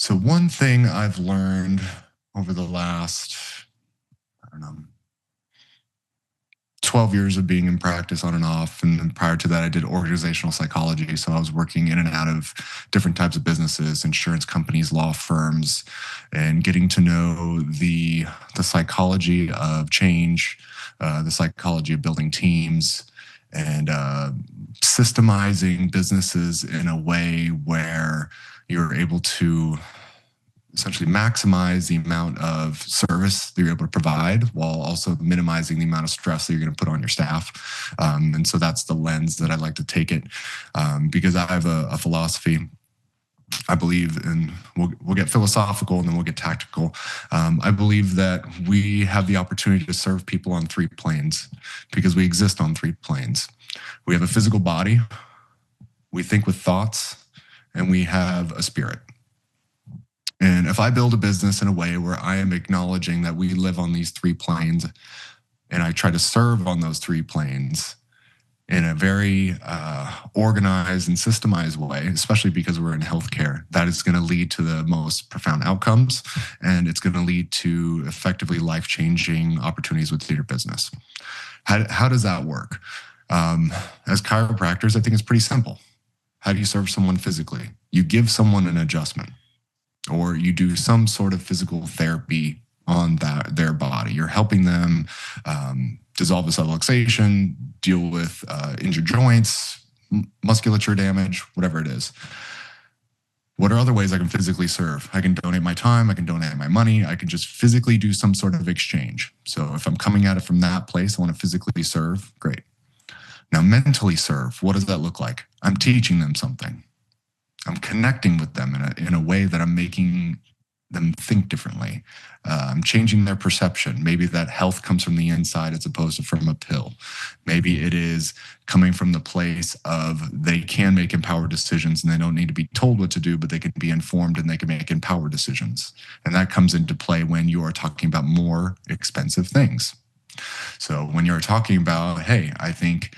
So one thing I've learned over the last, I don't know, 12 years of being in practice on and off. And then prior to that, I did organizational psychology. So I was working in and out of different types of businesses, insurance companies, law firms, and getting to know the psychology of change, the psychology of building teams, and systemizing businesses in a way where you're able to essentially maximize the amount of service that you're able to provide while also minimizing the amount of stress that you're going to put on your staff. And so that's the lens that I like to take it, because I have a philosophy. I believe in, we'll get philosophical and then we'll get tactical. I believe that we have the opportunity to serve people on three planes because we exist on three planes. We have a physical body, we think with thoughts, and we have a spirit. And if I build a business in a way where I am acknowledging that we live on these three planes and I try to serve on those three planes in a very organized and systemized way, especially because we're in healthcare, that is going to lead to the most profound outcomes, and it's going to lead to effectively life-changing opportunities within your business. How does that work? As chiropractors, I think it's pretty simple. How do you serve someone physically? You give someone an adjustment, or you do some sort of physical therapy on their body. You're helping them dissolve the subluxation, deal with injured joints, musculature damage, whatever it is. What are other ways I can physically serve? I can donate my time, I can donate my money, I can just physically do some sort of exchange. So if I'm coming at it from that place, I want to physically serve, great. Now, mentally serve, what does that look like? I'm teaching them something. I'm connecting with them in a way that I'm making them think differently. I'm changing their perception. Maybe that health comes from the inside as opposed to from a pill. Maybe it is coming from the place of they can make empowered decisions and they don't need to be told what to do, but they can be informed and they can make empowered decisions. And that comes into play when you are talking about more expensive things. So when you're talking about, hey, I think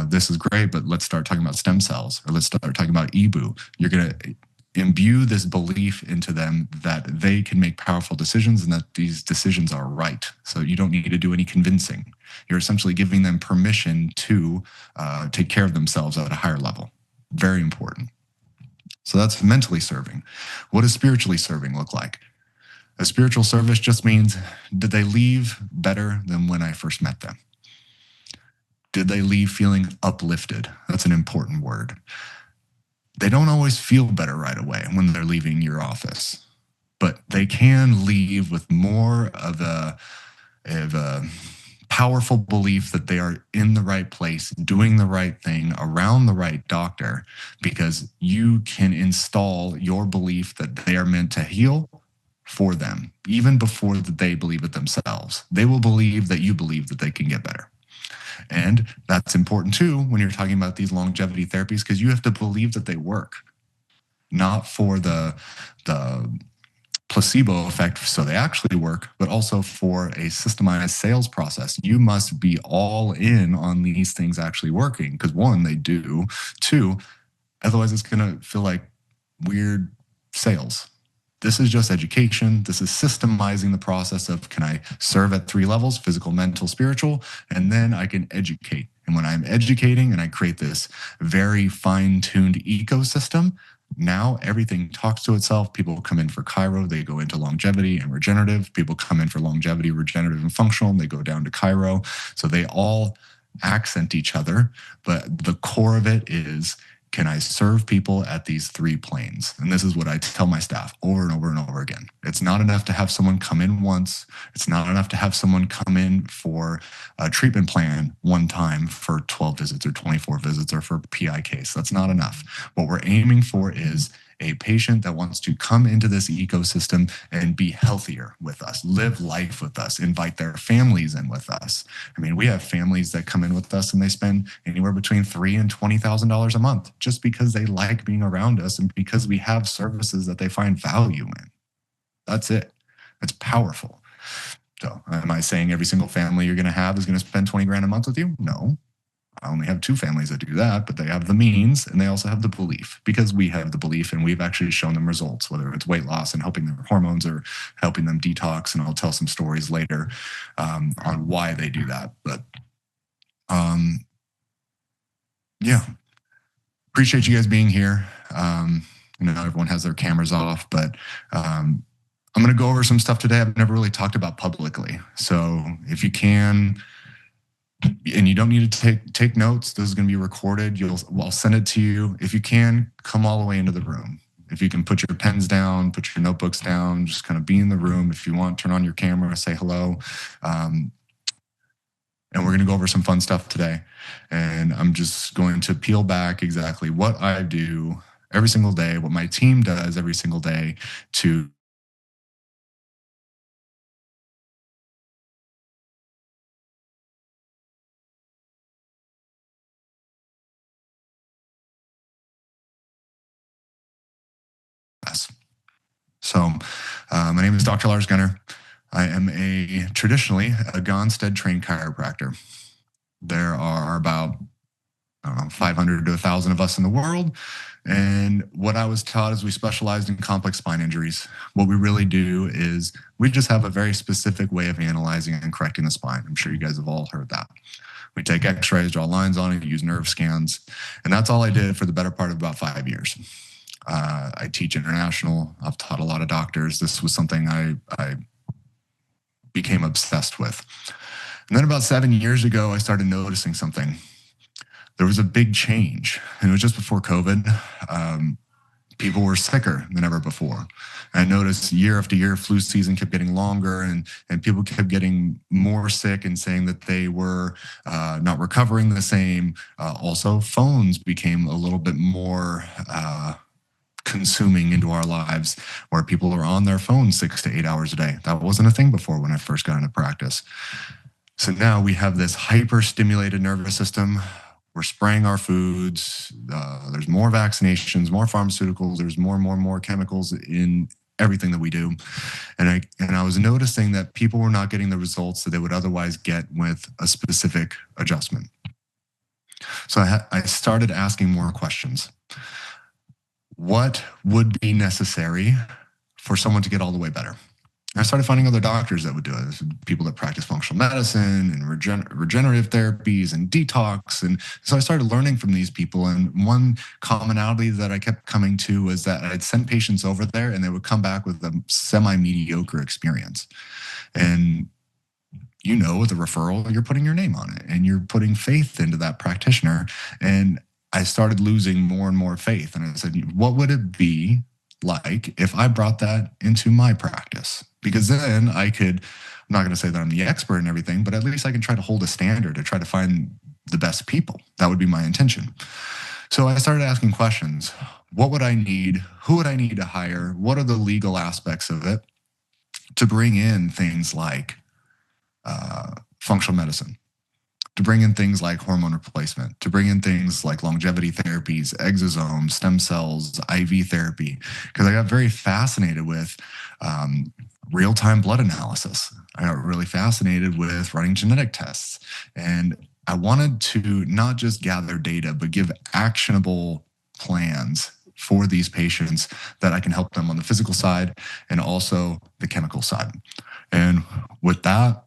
this is great, but let's start talking about stem cells, or let's start talking about EBU, you're going to imbue this belief into them that they can make powerful decisions and that these decisions are right. So you don't need to do any convincing. You're essentially giving them permission to take care of themselves at a higher level. Very important. So that's mentally serving. What does spiritually serving look like? A spiritual service just means, did they leave better than when I first met them? Did they leave feeling uplifted? That's an important word. They don't always feel better right away when they're leaving your office, but they can leave with more of a powerful belief that they are in the right place, doing the right thing, around the right doctor, because you can install your belief that they are meant to heal for them, even before they believe it themselves. They will believe that you believe that they can get better. And that's important too when you're talking about these longevity therapies, because you have to believe that they work, not for the placebo effect, so they actually work, but also for a systemized sales process. You must be all in on these things actually working, because one, they do. Two, otherwise it's going to feel like weird sales. This is just education. This is systemizing the process of, can I serve at three levels, physical, mental, spiritual, and then I can educate. And when I'm educating and I create this very fine-tuned ecosystem, now everything talks to itself. People come in for chiro, they go into longevity and regenerative. People come in for longevity, regenerative, and functional, and they go down to chiro. So they all accent each other, but the core of it is, can I serve people at these three planes? And this is what I tell my staff over and over and over again. It's not enough to have someone come in once. It's not enough to have someone come in for a treatment plan one time for 12 visits or 24 visits or for a PI case. That's not enough. What we're aiming for is a patient that wants to come into this ecosystem and be healthier with us, live life with us, invite their families in with us. I mean, we have families that come in with us and they spend anywhere between $3,000 and $20,000 a month just because they like being around us and because we have services that they find value in. That's it. That's powerful. So am I saying every single family you're going to have is going to spend 20 grand a month with you? No. I only have two families that do that, but they have the means and they also have the belief, because we have the belief and we've actually shown them results, whether it's weight loss and helping their hormones or helping them detox. And I'll tell some stories later on why they do that. But yeah, appreciate you guys being here. Everyone has their cameras off, but I'm going to go over some stuff today I've never really talked about publicly. So if you can, and you don't need to take notes, this is going to be recorded. I'll send it to you. If you can, come all the way into the room. If you can put your pens down, put your notebooks down, just kind of be in the room. If you want, turn on your camera, say hello. And we're going to go over some fun stuff today. And I'm just going to peel back exactly what I do every single day, what my team does every single day to us. So my name is Dr. Lars Gunner. I am traditionally a Gonstead trained chiropractor. There are about 500 to 1,000 of us in the world. And what I was taught is we specialized in complex spine injuries. What we really do is we just have a very specific way of analyzing and correcting the spine. I'm sure you guys have all heard that. We take x-rays, draw lines on it, use nerve scans. And that's all I did for the better part of about 5 years. I teach international. I've taught a lot of doctors. This was something I became obsessed with. And then about 7 years ago, I started noticing something. There was a big change, and it was just before COVID. People were sicker than ever before. I noticed year after year, flu season kept getting longer, and people kept getting more sick and saying that they were not recovering the same. Also, phones became a little bit more consuming into our lives, where people are on their phones 6 to 8 hours a day. That wasn't a thing before when I first got into practice. So now we have this hyper-stimulated nervous system. We're spraying our foods. There's more vaccinations, more pharmaceuticals. There's more chemicals in everything that we do. And I was noticing that people were not getting the results that they would otherwise get with a specific adjustment. So I started asking more questions. What would be necessary for someone to get all the way better? I started finding other doctors that would do it, people that practice functional medicine and regenerative therapies and detox. And so I started learning from these people. And one commonality that I kept coming to was that I'd send patients over there and they would come back with a semi-mediocre experience. And with a referral, you're putting your name on it and you're putting faith into that practitioner. And I started losing more and more faith. And I said, what would it be like if I brought that into my practice? Because then I'm not going to say that I'm the expert in everything, but at least I can try to hold a standard to try to find the best people. That would be my intention. So I started asking questions. What would I need? Who would I need to hire? What are the legal aspects of it to bring in things like functional medicine, to bring in things like hormone replacement, to bring in things like longevity therapies, exosomes, stem cells, IV therapy, because I got very fascinated with real-time blood analysis. I got really fascinated with running genetic tests. And I wanted to not just gather data, but give actionable plans for these patients that I can help them on the physical side and also the chemical side. And with that,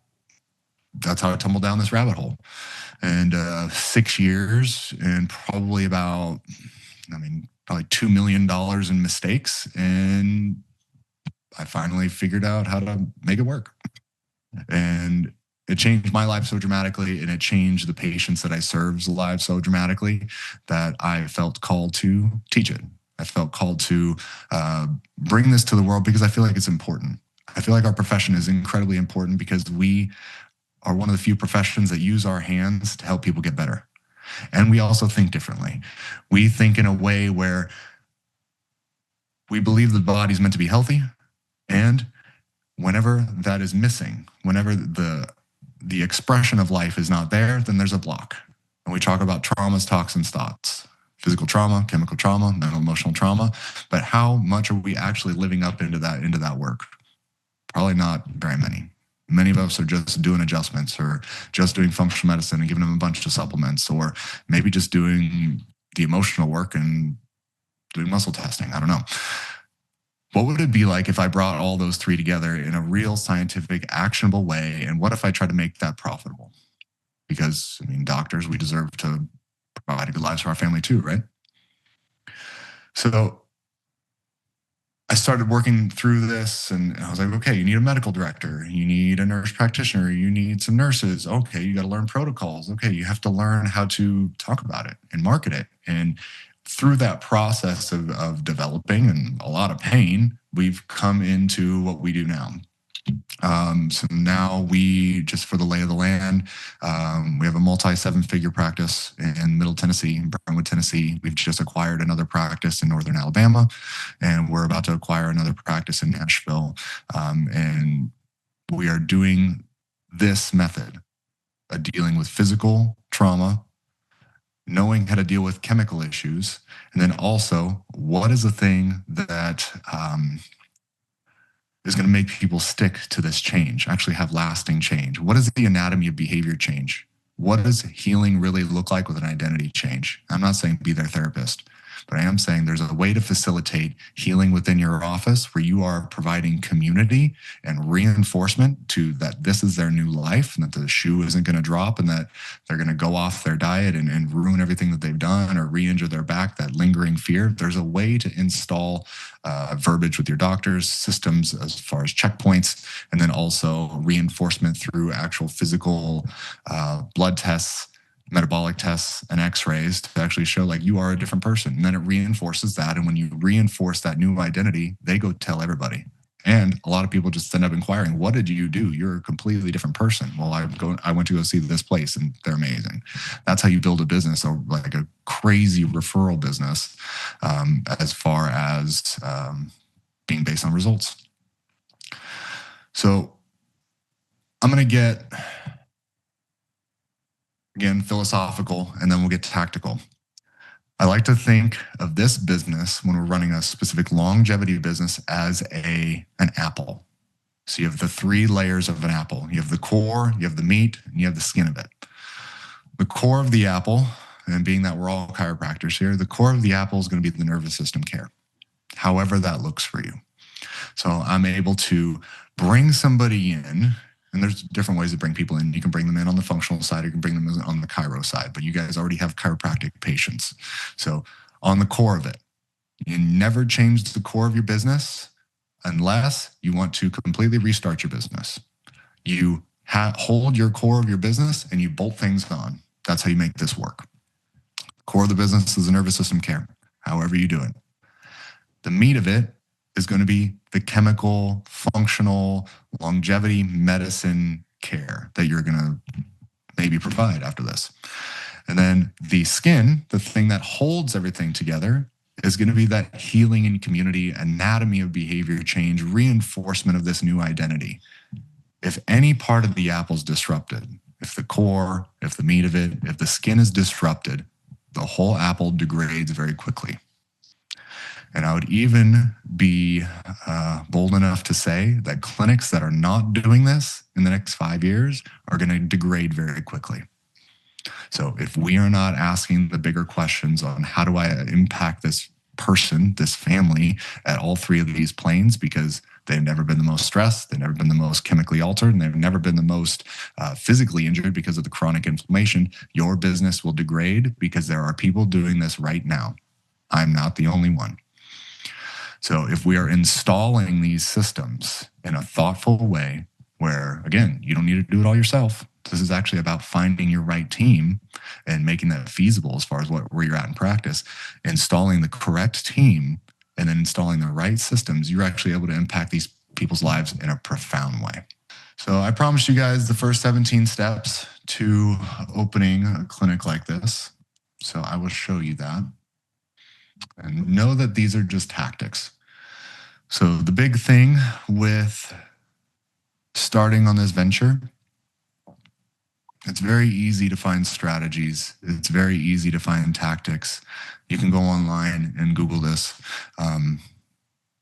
that's how I tumbled down this rabbit hole. And 6 years and probably about, probably $2 million in mistakes. And I finally figured out how to make it work. And it changed my life so dramatically, and it changed the patients that I served's lives so dramatically that I felt called to teach it. I felt called to bring this to the world because I feel like it's important. I feel like our profession is incredibly important because we are one of the few professions that use our hands to help people get better. And we also think differently. We think in a way where we believe the body's meant to be healthy, and whenever that is missing, whenever the expression of life is not there, then there's a block. And we talk about traumas, toxins, thoughts, physical trauma, chemical trauma, mental, emotional trauma. But how much are we actually living up into that work? Probably not very many. Many of us are just doing adjustments or just doing functional medicine and giving them a bunch of supplements, or maybe just doing the emotional work and doing muscle testing. I don't know. What would it be like if I brought all those three together in a real scientific, actionable way? And what if I tried to make that profitable? Because, I mean, doctors, we deserve to provide a good life for our family too, right? So I started working through this, and I was like, okay, you need a medical director, you need a nurse practitioner, you need some nurses. Okay, you got to learn protocols. Okay, you have to learn how to talk about it and market it. And through that process of developing and a lot of pain, we've come into what we do now. So now we, just for the lay of the land, we have a multi-7-figure practice in Middle Tennessee, in Brentwood, Tennessee. We've just acquired another practice in Northern Alabama, and we're about to acquire another practice in Nashville. And we are doing this method of dealing with physical trauma, knowing how to deal with chemical issues, and then also what is the thing that is going to make people stick to this change, actually have lasting change. What is the anatomy of behavior change? What does healing really look like with an identity change? I'm not saying be their therapist, but I am saying there's a way to facilitate healing within your office where you are providing community and reinforcement to that this is their new life and that the shoe isn't going to drop and that they're going to go off their diet and ruin everything that they've done or re-injure their back, that lingering fear. There's a way to install verbiage with your doctors, systems as far as checkpoints, and then also reinforcement through actual physical blood tests, metabolic tests, and x-rays to actually show like you are a different person. And then it reinforces that. And when you reinforce that new identity, they go tell everybody. And a lot of people just end up inquiring, what did you do? You're a completely different person. Well, I went to go see this place and they're amazing. That's how you build a business, or like a crazy referral business, as far as being based on results. So I'm going to get, again, philosophical, and then we'll get tactical. I like to think of this business when we're running a specific longevity business as an apple. So you have the 3 layers of an apple. You have the core, you have the meat, and you have the skin of it. The core of the apple, and being that we're all chiropractors here, the core of the apple is going to be the nervous system care, however that looks for you. So I'm able to bring somebody in, and there's different ways to bring people in. You can bring them in on the functional side, or you can bring them in on the chiro side, but you guys already have chiropractic patients. So on the core of it, you never change the core of your business unless you want to completely restart your business. You hold your core of your business and you bolt things on. That's how you make this work. Core of the business is the nervous system care, however you do it. The meat of it is going to be the chemical, functional, longevity medicine care that you're going to maybe provide after this. And then the skin, the thing that holds everything together, is going to be that healing and community, anatomy of behavior change, reinforcement of this new identity. If any part of the apple is disrupted, if the core, if the meat of it, if the skin is disrupted, the whole apple degrades very quickly. And I would even be bold enough to say that clinics that are not doing this in the next 5 years are going to degrade very quickly. So if we are not asking the bigger questions on how do I impact this person, this family at all 3 of these planes, because they've never been the most stressed, they've never been the most chemically altered, and they've never been the most physically injured because of the chronic inflammation, your business will degrade because there are people doing this right now. I'm not the only one. So if we are installing these systems in a thoughtful way where, again, you don't need to do it all yourself. This is actually about finding your right team and making that feasible as far as where you're at in practice, installing the correct team and then installing the right systems, you're actually able to impact these people's lives in a profound way. So I promised you guys the first 17 steps to opening a clinic like this. So I will show you that. And know that these are just tactics. So the big thing with starting on this venture, it's very easy to find strategies. It's very easy to find tactics. You can go online and Google this.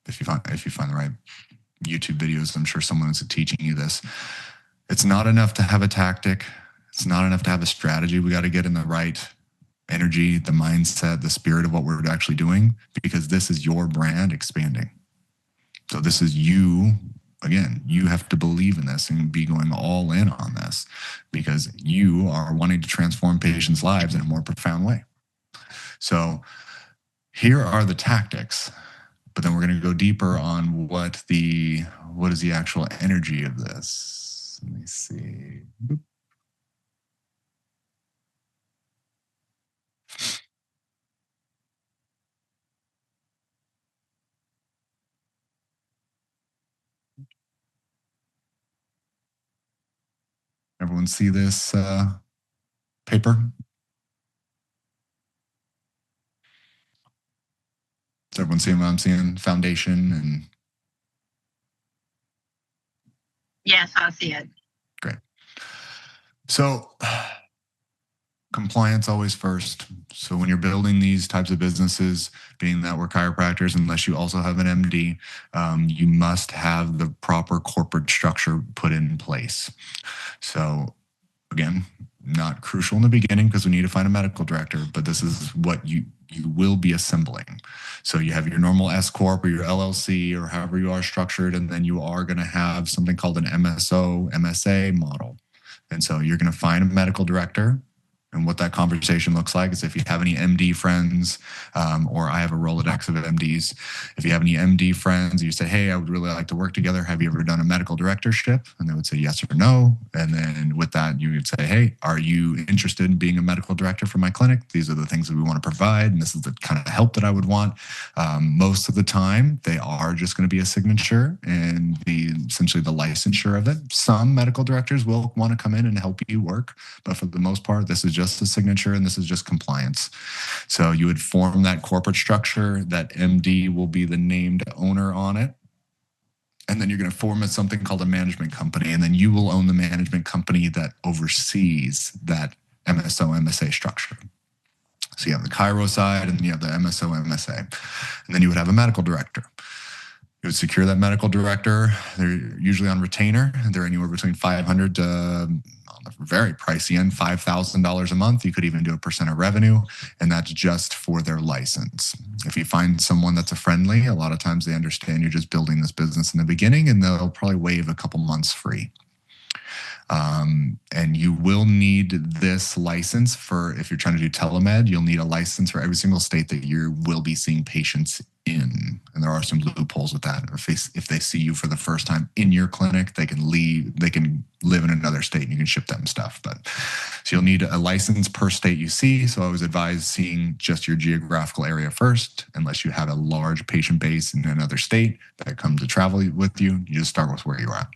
If you find the right YouTube videos, I'm sure someone is teaching you this. It's not enough to have a tactic. It's not enough to have a strategy. We got to get in the right energy, the mindset, the spirit of what we're actually doing, because this is your brand expanding. So this is you. Again, you have to believe in this and be going all in on this because you are wanting to transform patients' lives in a more profound way. So here are the tactics, but then we're going to go deeper on what is the actual energy of this. Let me see. Boop. Everyone see this paper? Does everyone see what I'm seeing? Foundation and... Yes, I see it. Great. So compliance always first. So when you're building these types of businesses, being that we're chiropractors, unless you also have an MD, you must have the proper corporate structure put in place. So again, not crucial in the beginning because we need to find a medical director, but this is what you will be assembling. So you have your normal S Corp or your LLC or however you are structured, and then you are going to have something called an MSO, MSA model. And so you're going to find a medical director. And what that conversation looks like is if you have any MD friends, or I have a Rolodex of MDs. If you have any MD friends, you say, hey, I would really like to work together. Have you ever done a medical directorship? And they would say yes or no. And then with that, you would say, hey, are you interested in being a medical director for my clinic? These are the things that we want to provide. And this is the kind of help that I would want. Most of the time, they are just going to be a signature and essentially the licensure of it. Some medical directors will want to come in and help you work. But for the most part, this is just a signature and this is just compliance. So you would form that corporate structure. That MD will be the named owner on it. And then you're going to form something called a management company. And then you will own the management company that oversees that MSO, MSA structure. So you have the chiro side and you have the MSO, MSA. And then you would have a medical director. You would secure that medical director. They're usually on retainer. They're anywhere between $500 to, on the very pricey end, $5,000 a month. You could even do a % of revenue, and that's just for their license. If you find someone that's a friendly, a lot of times they understand you're just building this business in the beginning, and they'll probably waive a couple months free. And you will need this license for, if you're trying to do telemed, you'll need a license for every single state that you will be seeing patients in. And there are some loopholes with that. If they see you for the first time in your clinic, they can live in another state and you can ship them stuff. But so you'll need a license per state you see. So I always advise seeing just your geographical area first, unless you have a large patient base in another state that come to travel with you. You just start with where you're at.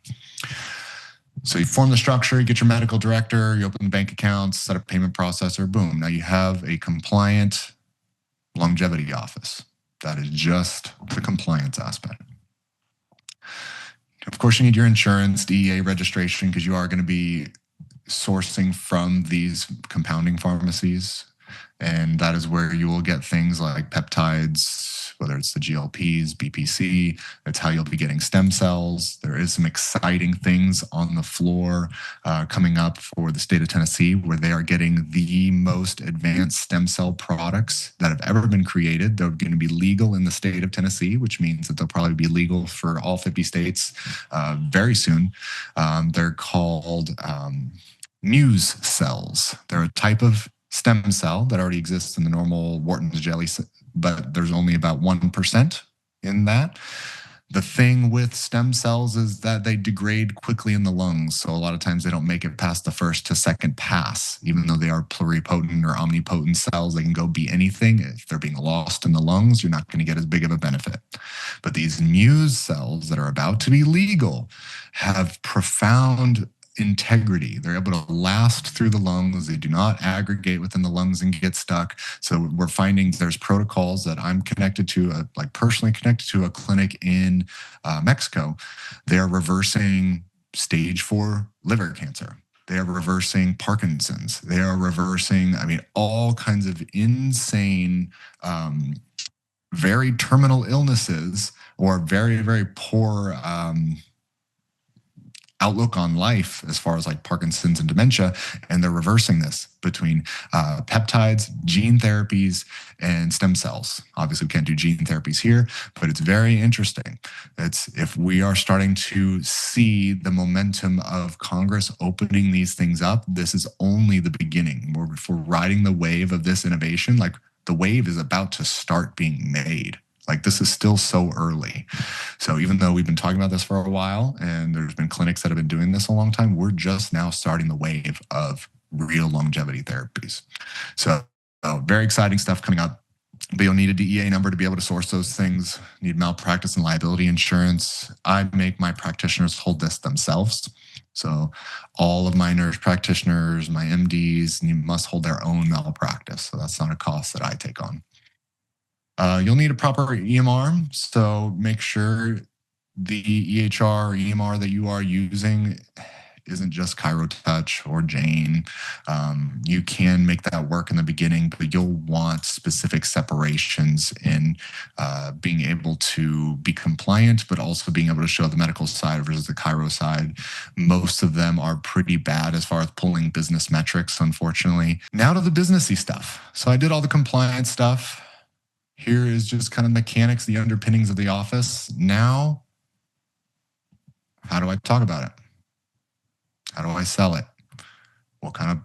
So you form the structure, you get your medical director, you open bank accounts, set up payment processor, boom. Now you have a compliant longevity office. That is just the compliance aspect. Of course, you need your insurance, DEA registration, because you are going to be sourcing from these compounding pharmacies. And that is where you will get things like peptides, whether it's the GLPs, BPC. That's how you'll be getting stem cells. There is some exciting things on the floor coming up for the state of Tennessee, where they are getting the most advanced stem cell products that have ever been created. They're going to be legal in the state of Tennessee, which means that they'll probably be legal for all 50 states very soon. They're called Muse cells. They're a type of stem cell that already exists in the normal Wharton's jelly, but there's only about 1% in that. The thing with stem cells is that they degrade quickly in the lungs. So a lot of times they don't make it past the first to second pass, even though they are pluripotent or omnipotent cells. They can go be anything. If they're being lost in the lungs, you're not going to get as big of a benefit. But these Muse cells that are about to be legal have profound integrity. They're able to last through the lungs. They do not aggregate within the lungs and get stuck. So we're finding there's protocols that I'm connected to, like personally connected to a clinic in Mexico. They're reversing stage 4 liver cancer. They are reversing Parkinson's. They are reversing, all kinds of insane, very terminal illnesses or very, very poor outlook on life as far as like Parkinson's and dementia, and they're reversing this between peptides, gene therapies, and stem cells. Obviously, we can't do gene therapies here, but it's very interesting. It's if we are starting to see the momentum of Congress opening these things up, this is only the beginning. If we're riding the wave of this innovation, like the wave is about to start being made. Like this is still so early. So even though we've been talking about this for a while and there's been clinics that have been doing this a long time, we're just now starting the wave of real longevity therapies. So very exciting stuff coming up. But you'll need a DEA number to be able to source those things. You need malpractice and liability insurance. I make my practitioners hold this themselves. So all of my nurse practitioners, my MDs, must hold their own malpractice. So that's not a cost that I take on. You'll need a proper EMR, so make sure the EHR or EMR that you are using isn't just ChiroTouch or Jane. You can make that work in the beginning, but you'll want specific separations in being able to be compliant, but also being able to show the medical side versus the Chiro side. Most of them are pretty bad as far as pulling business metrics, unfortunately. Now to the businessy stuff. So I did all the compliance stuff. Here is just kind of mechanics, the underpinnings of the office. Now, how do I talk about it? How do I sell it? What kind of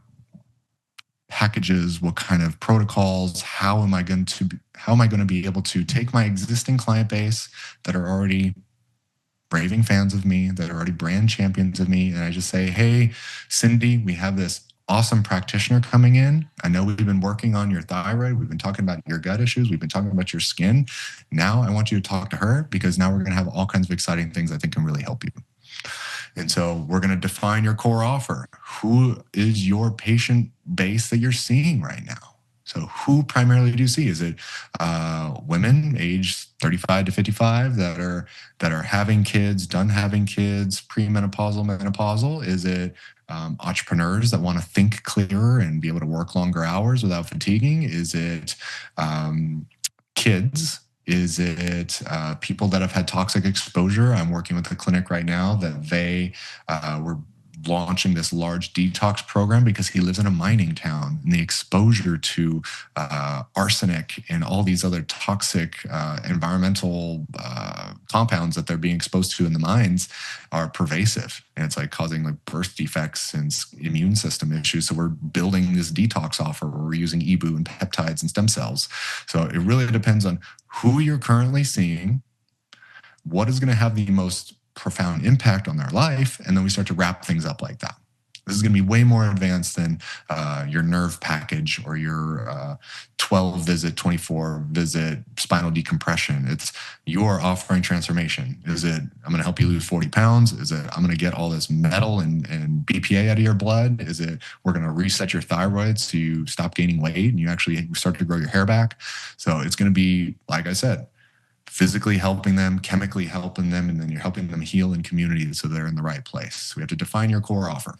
packages, what kind of protocols, how am I going to be able to take my existing client base that are already raving fans of me, that are already brand champions of me, and I just say, hey, Cindy, we have this awesome practitioner coming in. I know we've been working on your thyroid. We've been talking about your gut issues. We've been talking about your skin. Now I want you to talk to her because now we're going to have all kinds of exciting things I think can really help you. And so we're going to define your core offer. Who is your patient base that you're seeing right now? So who primarily do you see? Is it women aged 35 to 55 that are having kids, done having kids, premenopausal, menopausal? Is it entrepreneurs that want to think clearer and be able to work longer hours without fatiguing? Is it kids? Is it people that have had toxic exposure? I'm working with a clinic right now that they were launching this large detox program because he lives in a mining town, and the exposure to arsenic and all these other toxic environmental compounds that they're being exposed to in the mines are pervasive, and it's like causing like birth defects and immune system issues. So we're building this detox offer where we're using EBU and peptides and stem cells. So it really depends on who you're currently seeing, what is going to have the most profound impact on their life, and then we start to wrap things up like that. This is going to be way more advanced than your nerve package or your 12-visit, 24-visit spinal decompression. It's your offering transformation. Is it, I'm going to help you lose 40 pounds? Is it, I'm going to get all this metal and BPA out of your blood? Is it, we're going to reset your thyroid so you stop gaining weight and you actually start to grow your hair back? So it's going to be, like I said, physically helping them, chemically helping them, and then you're helping them heal in community so they're in the right place. So we have to define your core offer.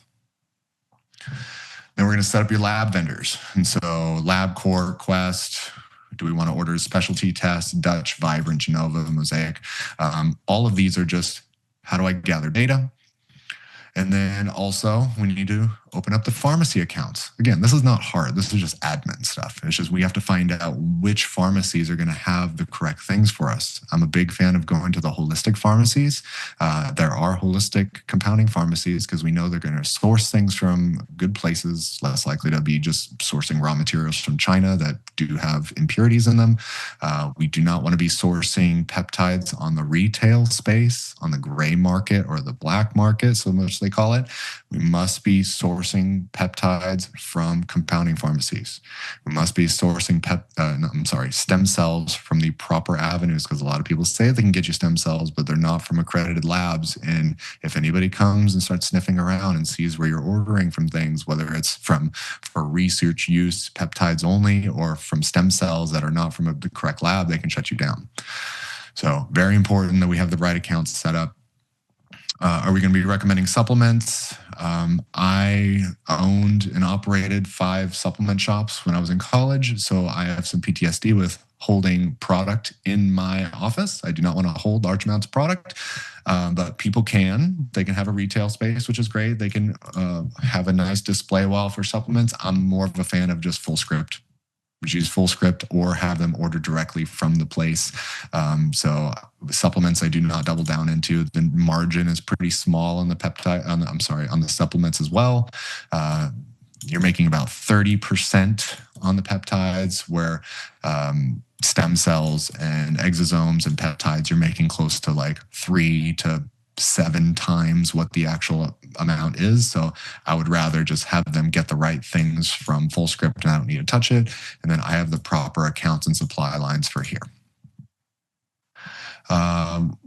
Then we're going to set up your lab vendors. And so LabCorp, Quest, do we want to order specialty tests, Dutch, Vibrant, Genova, Mosaic? All of these are just, how do I gather data? And then also we need to open up the pharmacy accounts. Again, this is not hard. This is just admin stuff. It's just we have to find out which pharmacies are going to have the correct things for us. I'm a big fan of going to the holistic pharmacies. There are holistic compounding pharmacies because we know they're going to source things from good places, less likely to be just sourcing raw materials from China that do have impurities in them. We do not want to be sourcing peptides on the retail space, on the gray market or the black market, so much they call it. We must be sourcing peptides from compounding pharmacies. We must be sourcing stem cells from the proper avenues, because a lot of people say they can get you stem cells, but they're not from accredited labs. And if anybody comes and starts sniffing around and sees where you're ordering from things, whether it's for research use peptides only or from stem cells that are not from the correct lab, they can shut you down. So very important that we have the right accounts set up. Are we going to be recommending supplements? I owned and operated 5 supplement shops when I was in college, so I have some PTSD with holding product in my office. I do not want to hold large amounts of product, but people can. They can have a retail space, which is great. They can have a nice display wall for supplements. I'm more of a fan of just full script. Would use full script or have them ordered directly from the place. So supplements I do not double down into. The margin is pretty small on the peptide. On the supplements as well. You're making about 30% on the peptides, where stem cells and exosomes and peptides, you're making close to like 3 to 7 times what the actual amount is. So I would rather just have them get the right things from full script and I don't need to touch it. And then I have the proper accounts and supply lines for here.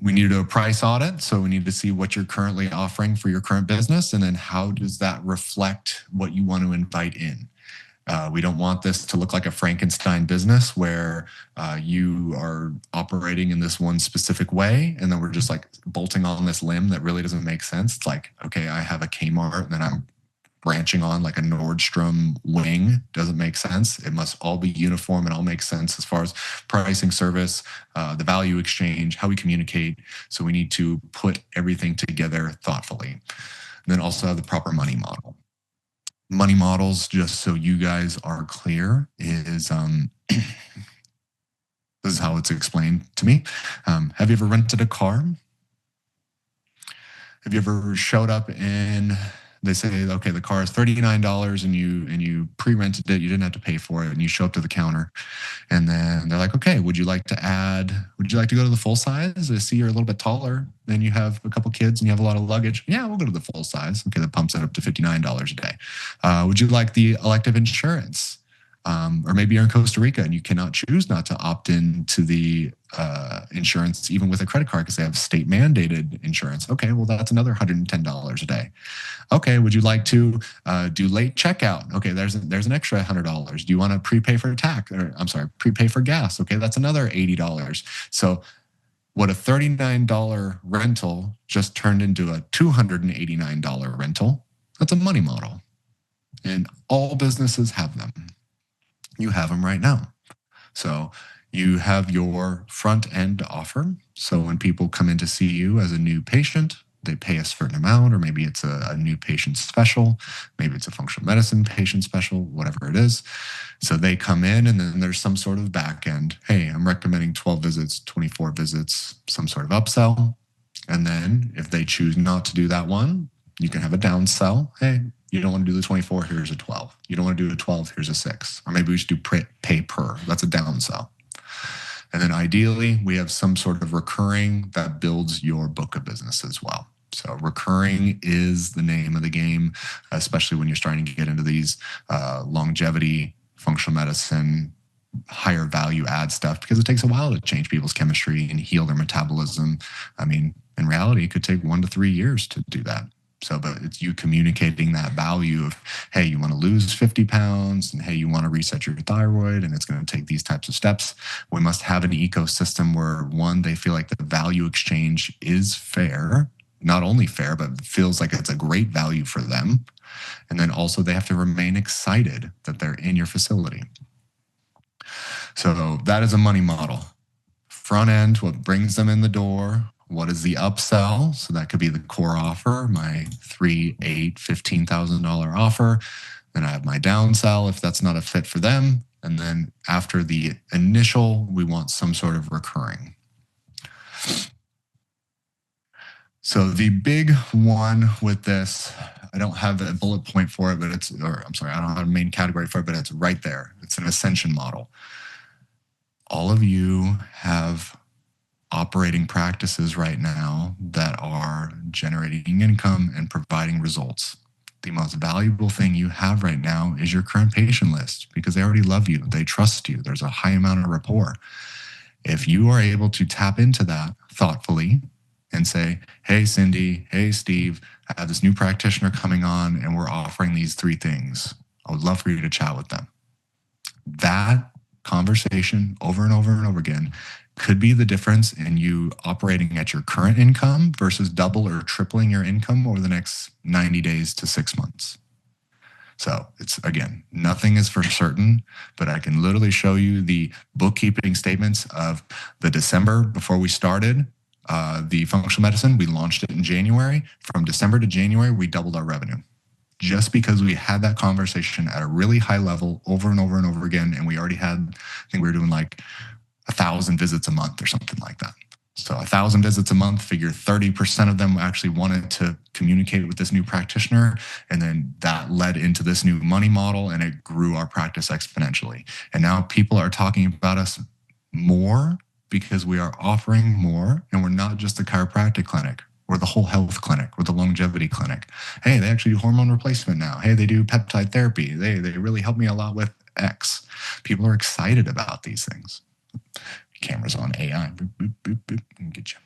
We need to do a price audit. So we need to see what you're currently offering for your current business. And then how does that reflect what you want to invite in? We don't want this to look like a Frankenstein business where you are operating in this one specific way, and then we're just like bolting on this limb that really doesn't make sense. It's like, okay, I have a Kmart, and then I'm branching on like a Nordstrom wing. Doesn't make sense. It must all be uniform and all make sense as far as pricing, service, the value exchange, how we communicate. So we need to put everything together thoughtfully. And then also have the proper money model. Money models, just so you guys are clear, is this is how it's explained to me. Have you ever rented a car? Have you ever showed up in, they say, okay, the car is $39 and you pre-rented it, you didn't have to pay for it, and you show up to the counter and then they're like, okay, would you like to go to the full size? I see you're a little bit taller, then you have a couple kids and you have a lot of luggage. Yeah, we'll go to the full size. Okay, that pumps it up to $59 a day. Would you like the elective insurance? Or maybe you're in Costa Rica and you cannot choose not to opt in to the insurance, even with a credit card, because they have state mandated insurance. Okay, well, that's another $110 a day. Okay, would you like to do late checkout? Okay, there's an extra $100. Do you want to prepay for prepay for gas? Okay, that's another $80. So what a $39 rental just turned into a $289 rental. That's a money model. And all businesses have them. You have them right now. So you have your front end offer. So when people come in to see you as a new patient, they pay a certain amount, or maybe it's a new patient special, maybe it's a functional medicine patient special, whatever it is. So they come in and then there's some sort of back end. Hey, I'm recommending 12 visits, 24 visits, some sort of upsell. And then if they choose not to do that one, you can have a downsell. Hey, you don't want to do the 24, here's a 12. You don't want to do a 12, here's a 6. Or maybe we should do pay per. That's a downsell. And then ideally, we have some sort of recurring that builds your book of business as well. So recurring is the name of the game, especially when you're starting to get into these longevity, functional medicine, higher value add stuff, because it takes a while to change people's chemistry and heal their metabolism. I mean, in reality, it could take 1 to 3 years to do that. So, but it's you communicating that value of, hey, you want to lose 50 pounds and hey, you want to reset your thyroid and it's going to take these types of steps. We must have an ecosystem where, one, they feel like the value exchange is fair, not only fair, but feels like it's a great value for them. And then also they have to remain excited that they're in your facility. So that is a money model. Front end, what brings them in the door. What is the upsell? So that could be the core offer, my $3,000, $8,000, $15,000 offer. Then I have my downsell if that's not a fit for them. And then after the initial, we want some sort of recurring. So the big one with this, I don't have a bullet point for it, but I don't have a main category for it, but it's right there. It's an ascension model. All of you have operating practices right now that are generating income and providing results. The most valuable thing you have right now is your current patient list, because they already love you. They trust you. There's a high amount of rapport. If you are able to tap into that thoughtfully and say, hey, Cindy, hey, Steve, I have this new practitioner coming on and we're offering these 3 things. I would love for you to chat with them. That conversation over and over and over again could be the difference in you operating at your current income versus double or tripling your income over the next 90 days to 6 months. So it's, again, nothing is for certain, but I can literally show you the bookkeeping statements of the December before we started the functional medicine. We launched it in January. From December to January, we doubled our revenue just because we had that conversation at a really high level over and over and over again. And we already had, I think we were doing like 1,000 visits a month or something like that. So 1,000 visits a month, figure 30% of them actually wanted to communicate with this new practitioner. And then that led into this new money model, and it grew our practice exponentially. And now people are talking about us more because we are offering more, and we're not just a chiropractic clinic. We're the whole health clinic. We're the longevity clinic. Hey, they actually do hormone replacement now. Hey, they do peptide therapy. They really help me a lot with X. People are excited about these things. Cameras on AI. Boop, boop, boop, boop, and get you.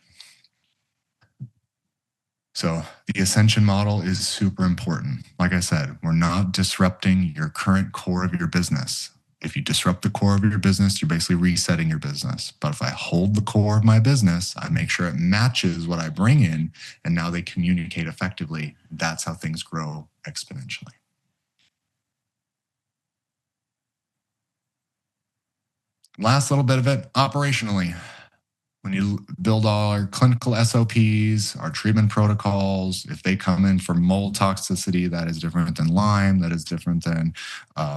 So the ascension model is super important. Like I said, we're not disrupting your current core of your business. If you disrupt the core of your business, you're basically resetting your business. But if I hold the core of my business, I make sure it matches what I bring in, and now they communicate effectively. That's how things grow exponentially. Last little bit of it, operationally. When you build all our clinical SOPs, our treatment protocols, if they come in for mold toxicity, that is different than Lyme, that is different than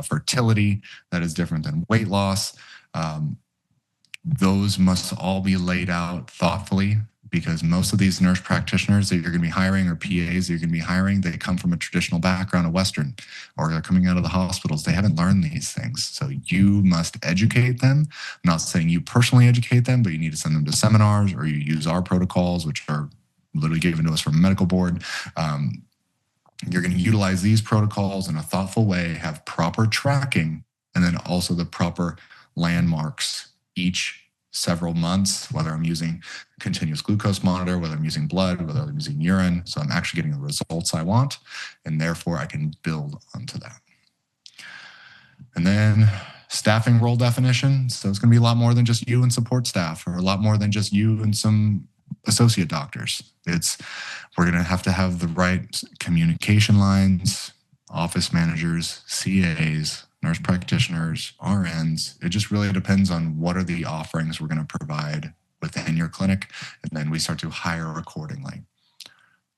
fertility, that is different than weight loss. Those must all be laid out thoughtfully, because most of these nurse practitioners that you're going to be hiring, or PAs that you're going to be hiring, they come from a traditional background of Western, or they're coming out of the hospitals. They haven't learned these things. So you must educate them. I'm not saying you personally educate them, but you need to send them to seminars, or you use our protocols, which are literally given to us from a medical board. You're going to utilize these protocols in a thoughtful way, have proper tracking, and then also the proper landmarks each several months, whether I'm using continuous glucose monitor, whether I'm using blood, whether I'm using urine. So I'm actually getting the results I want, and therefore I can build onto that. And then staffing role definition. So it's going to be a lot more than just you and support staff, or a lot more than just you and some associate doctors. We're going to have the right communication lines, office managers, CAs, nurse practitioners, RNs. It just really depends on what are the offerings we're going to provide within your clinic, and then we start to hire accordingly.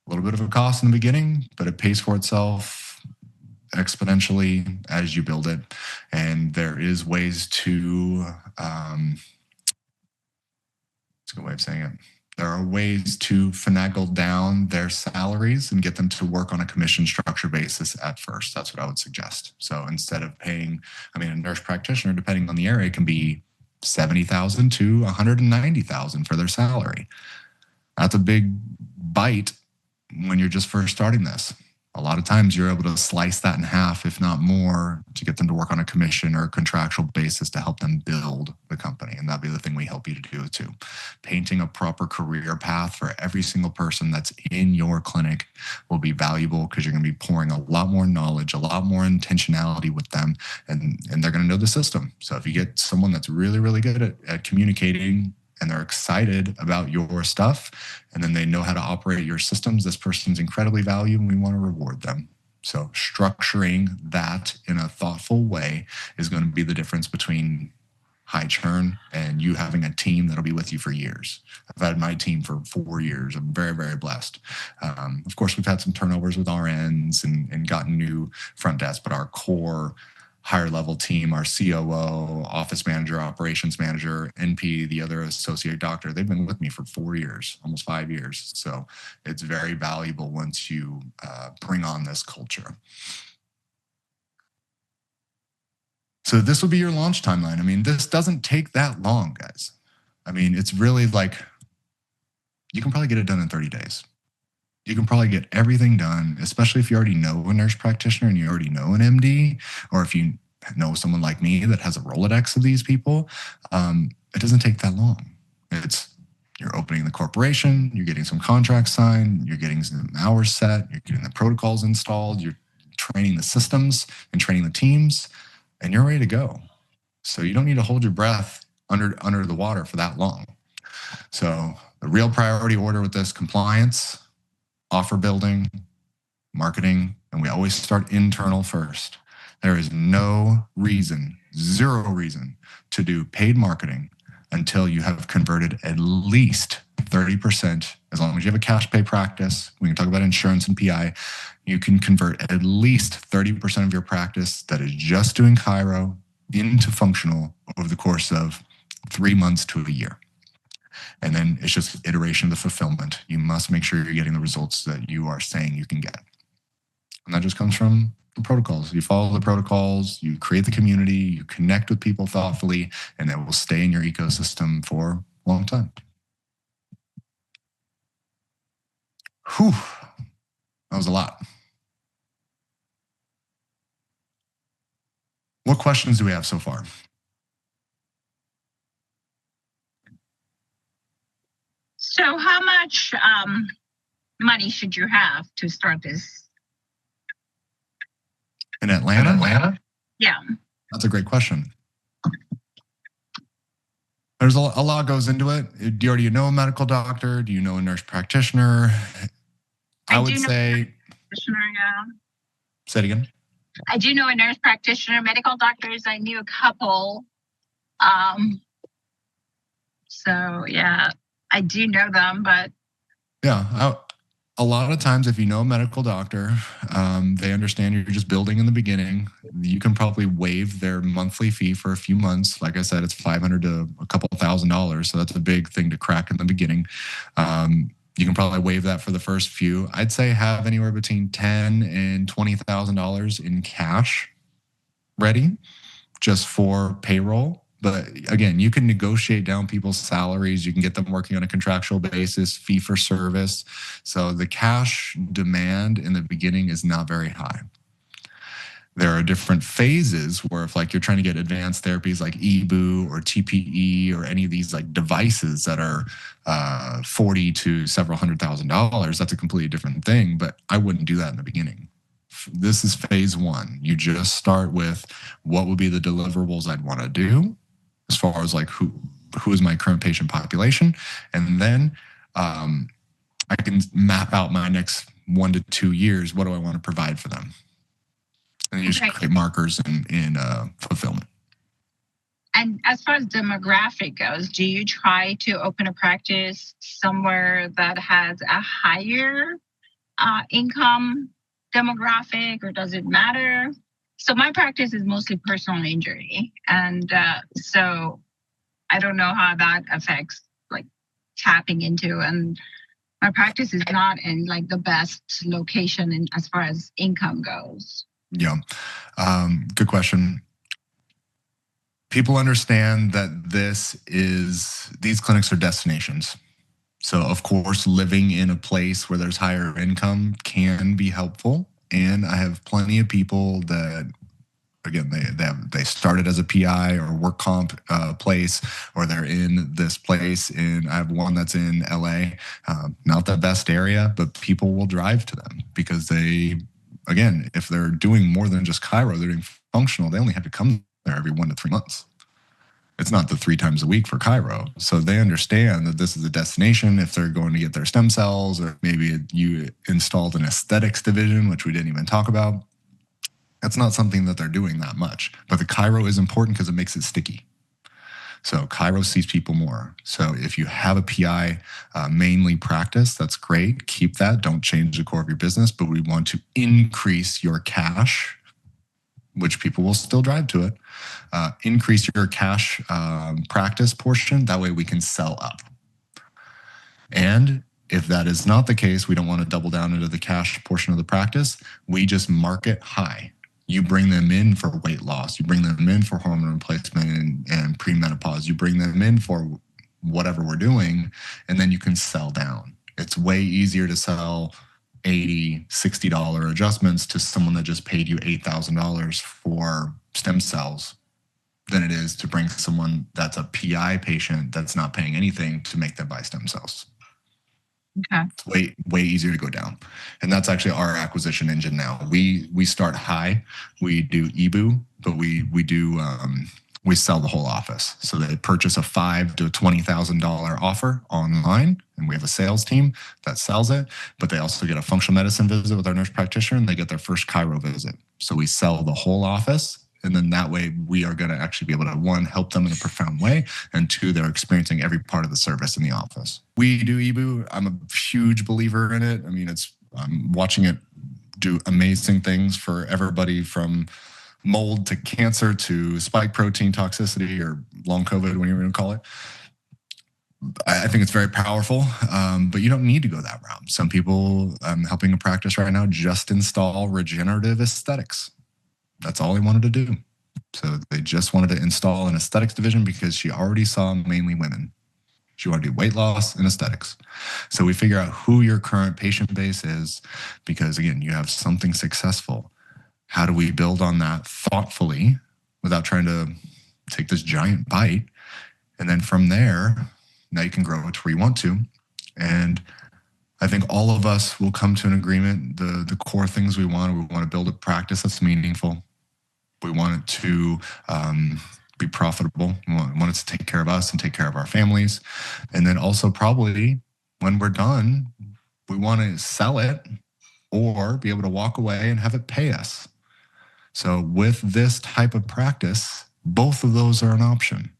A little bit of a cost in the beginning, but it pays for itself exponentially as you build it. And there is ways to, it's a good way of saying it. There are ways to finagle down their salaries and get them to work on a commission structure basis at first. That's what I would suggest. So instead of paying, a nurse practitioner, depending on the area, can be $70,000 to $190,000 for their salary. That's a big bite when you're just first starting this. A lot of times you're able to slice that in half, if not more, to get them to work on a commission or a contractual basis to help them build the company. And that'd be the thing we help you to do too. Painting a proper career path for every single person that's in your clinic will be valuable, because you're going to be pouring a lot more knowledge, a lot more intentionality with them, and they're going to know the system. So if you get someone that's really, really good at communicating, and they're excited about your stuff, and then they know how to operate your systems, this person's incredibly valued, and we want to reward them. So structuring that in a thoughtful way is going to be the difference between high churn and you having a team that'll be with you for years. I've had my team for 4 years. I'm very, very blessed. Of course, we've had some turnovers with RNs and gotten new front desk, but our core higher level team, our COO, office manager, operations manager, NP, the other associate doctor, they've been with me for 4 years, almost 5 years. So it's very valuable once you bring on this culture. So this will be your launch timeline. This doesn't take that long, guys. It's really like, you can probably get it done in 30 days. You can probably get everything done, especially if you already know a nurse practitioner and you already know an MD, or if you know someone like me that has a Rolodex of these people. It doesn't take that long. You're opening the corporation, you're getting some contracts signed, you're getting some hours set, you're getting the protocols installed, you're training the systems and training the teams, and you're ready to go. So you don't need to hold your breath under the water for that long. So the real priority order with this: compliance, offer building, marketing, and we always start internal first. There is no reason, zero reason, to do paid marketing until you have converted at least 30%. As long as you have a cash pay practice, we can talk about insurance and PI, you can convert at least 30% of your practice that is just doing chiro into functional over the course of 3 months to a year. And then it's just iteration of the fulfillment. You must make sure you're getting the results that you are saying you can get. And that just comes from the protocols. You follow the protocols, you create the community, you connect with people thoughtfully, and it will stay in your ecosystem for a long time. Whew, that was a lot. What questions do we have so far? So how much money should you have to start this? In Atlanta? Yeah. That's a great question. There's a lot goes into it. Do you already know a medical doctor? Do you know a nurse practitioner? I would say. Yeah. Say it again. I do know a nurse practitioner, medical doctors. I knew a couple. So yeah, I do know them, but. Yeah. A lot of times, if you know a medical doctor, they understand you're just building in the beginning. You can probably waive their monthly fee for a few months. Like I said, it's $500 to a couple $1,000. So that's a big thing to crack in the beginning. You can probably waive that for the first few. I'd say have anywhere between $10,000 and $20,000 in cash ready just for payroll. But again, you can negotiate down people's salaries. You can get them working on a contractual basis, fee for service. So the cash demand in the beginning is not very high. There are different phases where if like you're trying to get advanced therapies like EBOO or TPE or any of these like devices that are $40,000 to several $100,000, that's a completely different thing. But I wouldn't do that in the beginning. This is phase one. You just start with what would be the deliverables I'd want to do as far as like who is my current patient population. And then I can map out my next 1 to 2 years. What do I want to provide for them? And you just create markers in fulfillment. And as far as demographic goes, do you try to open a practice somewhere that has a higher income demographic, or does it matter? So my practice is mostly personal injury. And so I don't know how that affects like tapping into, and my practice is not in like the best location in, as far as income goes. Yeah. Good question. People understand that these clinics are destinations. So of course, living in a place where there's higher income can be helpful. And I have plenty of people that, again, they started as a PI or work comp place, or they're in this place. And I have one that's in LA, not the best area, but people will drive to them because again, if they're doing more than just chiro, they're doing functional, they only have to come there every 1 to 3 months. It's not the 3 times a week for chiro. So they understand that this is a destination if they're going to get their stem cells, or maybe you installed an aesthetics division, which we didn't even talk about. That's not something that they're doing that much. But the chiro is important because it makes it sticky. So chiro sees people more. So if you have a PI mainly practice, that's great. Keep that. Don't change the core of your business. But we want to increase your cash, which people will still drive to it. Increase your cash practice portion. That way we can sell up. And if that is not the case, we don't want to double down into the cash portion of the practice. We just market high. You bring them in for weight loss. You bring them in for hormone replacement and premenopause. You bring them in for whatever we're doing, and then you can sell down. It's way easier to sell $80, $60 adjustments to someone that just paid you $8,000 for stem cells than it is to bring someone that's a PI patient that's not paying anything to make them buy stem cells. Okay. It's way easier to go down. And that's actually our acquisition engine now. We start high. We do EBOO, but we do we sell the whole office. So they purchase a $5,000 to $20,000 offer online, and we have a sales team that sells it. But they also get a functional medicine visit with our nurse practitioner, and they get their first chiro visit. So we sell the whole office. And then that way we are going to actually be able to, one, help them in a profound way, and two, they're experiencing every part of the service in the office. We do EBOO. I'm a huge believer in it. I mean, I'm watching it do amazing things for everybody from mold to cancer to spike protein toxicity or long COVID, whatever you want to call it. I think it's very powerful, but you don't need to go that route. Some people, I'm helping a practice right now, just install regenerative aesthetics. That's all they wanted to do. So they just wanted to install an aesthetics division because she already saw mainly women. She wanted to do weight loss and aesthetics. So we figure out who your current patient base is, because again, you have something successful. How do we build on that thoughtfully without trying to take this giant bite? And then from there, now you can grow it to where you want to. And I think all of us will come to an agreement. The core things we want to build a practice that's meaningful. We want it to be profitable. We want it to take care of us and take care of our families. And then also probably when we're done, we want to sell it or be able to walk away and have it pay us. So with this type of practice, both of those are an option.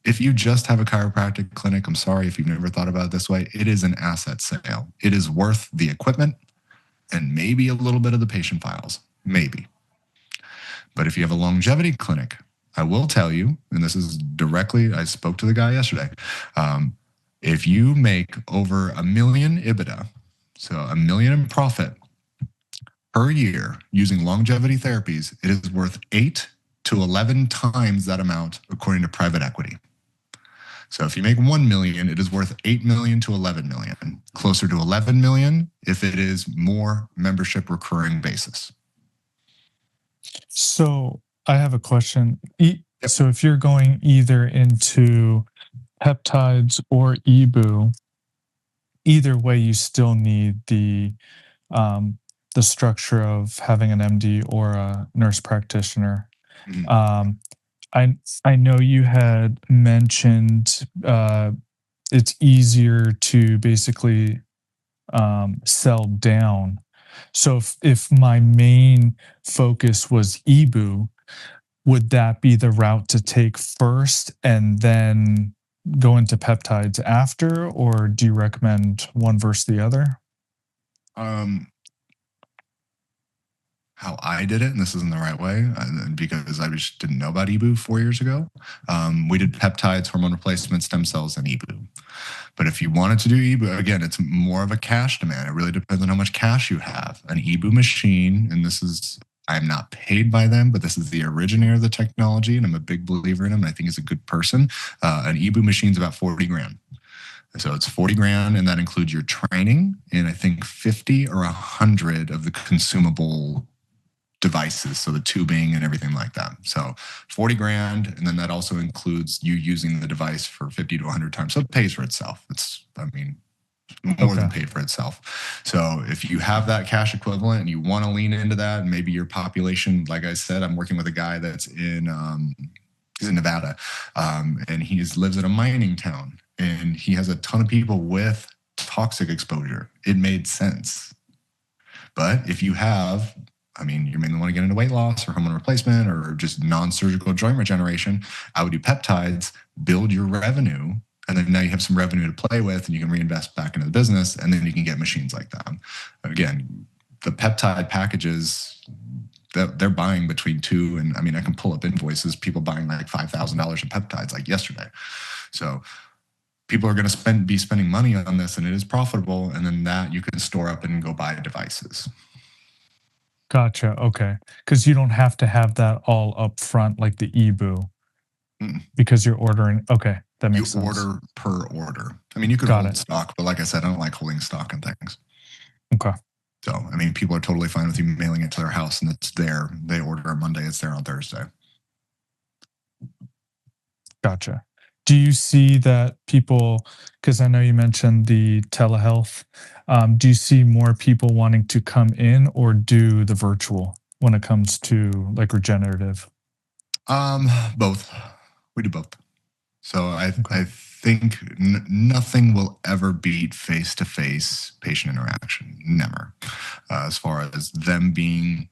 If you just have a chiropractic clinic, I'm sorry if you've never thought about it this way, it is an asset sale. It is worth the equipment and maybe a little bit of the patient files, maybe. But if you have a longevity clinic, I will tell you, and this is directly, I spoke to the guy yesterday, if you make over $1 million EBITDA, so $1 million in profit per year using longevity therapies, it is worth 8 to 11 times that amount according to private equity. So if you make 1 million, it is worth 8 million to 11 million, closer to 11 million if it is more membership recurring basis. So I have a question. So if you're going either into peptides or EBOO, either way, you still need the structure of having an MD or a nurse practitioner. Mm-hmm. I know you had mentioned it's easier to basically sell down. So if my main focus was EBOO, would that be the route to take first and then go into peptides after, or do you recommend one versus the other? How I did it, and this isn't the right way, because I just didn't know about EBOO 4 years ago. We did peptides, hormone replacement, stem cells, and EBOO. But if you wanted to do EBOO, again, it's more of a cash demand. It really depends on how much cash you have. An EBOO machine, and this is, I'm not paid by them, but this is the originator of the technology, and I'm a big believer in him, and I think he's a good person. An EBOO machine is about 40 grand. So it's 40 grand, and that includes your training, and I think 50 or 100 of the consumable devices, so the tubing and everything like that. So 40 grand, and then that also includes you using the device for 50 to 100 times. So it pays for itself. It's, I mean, more than paid for itself. So if you have that cash equivalent and you want to lean into that, and maybe your population, like I said, I'm working with a guy that's in he's in Nevada, and he lives in a mining town, and he has a ton of people with toxic exposure. It made sense. But if you have, I mean, you may want to get into weight loss or hormone replacement or just non-surgical joint regeneration, I would do peptides, build your revenue, and then now you have some revenue to play with, and you can reinvest back into the business, and then you can get machines like that. Again, the peptide packages, they're buying between two, and I mean, I can pull up invoices, people buying like $5,000 in peptides like yesterday. So people are going to be spending money on this, and it is profitable, and then that you can store up and go buy devices. Gotcha. Okay. Because you don't have to have that all up front like the EBOO. Because you're ordering. Okay. That makes sense. You order per order. I mean, you could hold stock, but like I said, I don't like holding stock and things. Okay. So, I mean, people are totally fine with you mailing it to their house and it's there. They order on Monday, it's there on Thursday. Gotcha. Do you see that people, because I know you mentioned the telehealth, do you see more people wanting to come in or do the virtual when it comes to like regenerative? Both. We do both. So I think nothing will ever beat face-to-face patient interaction. Never. As far as them being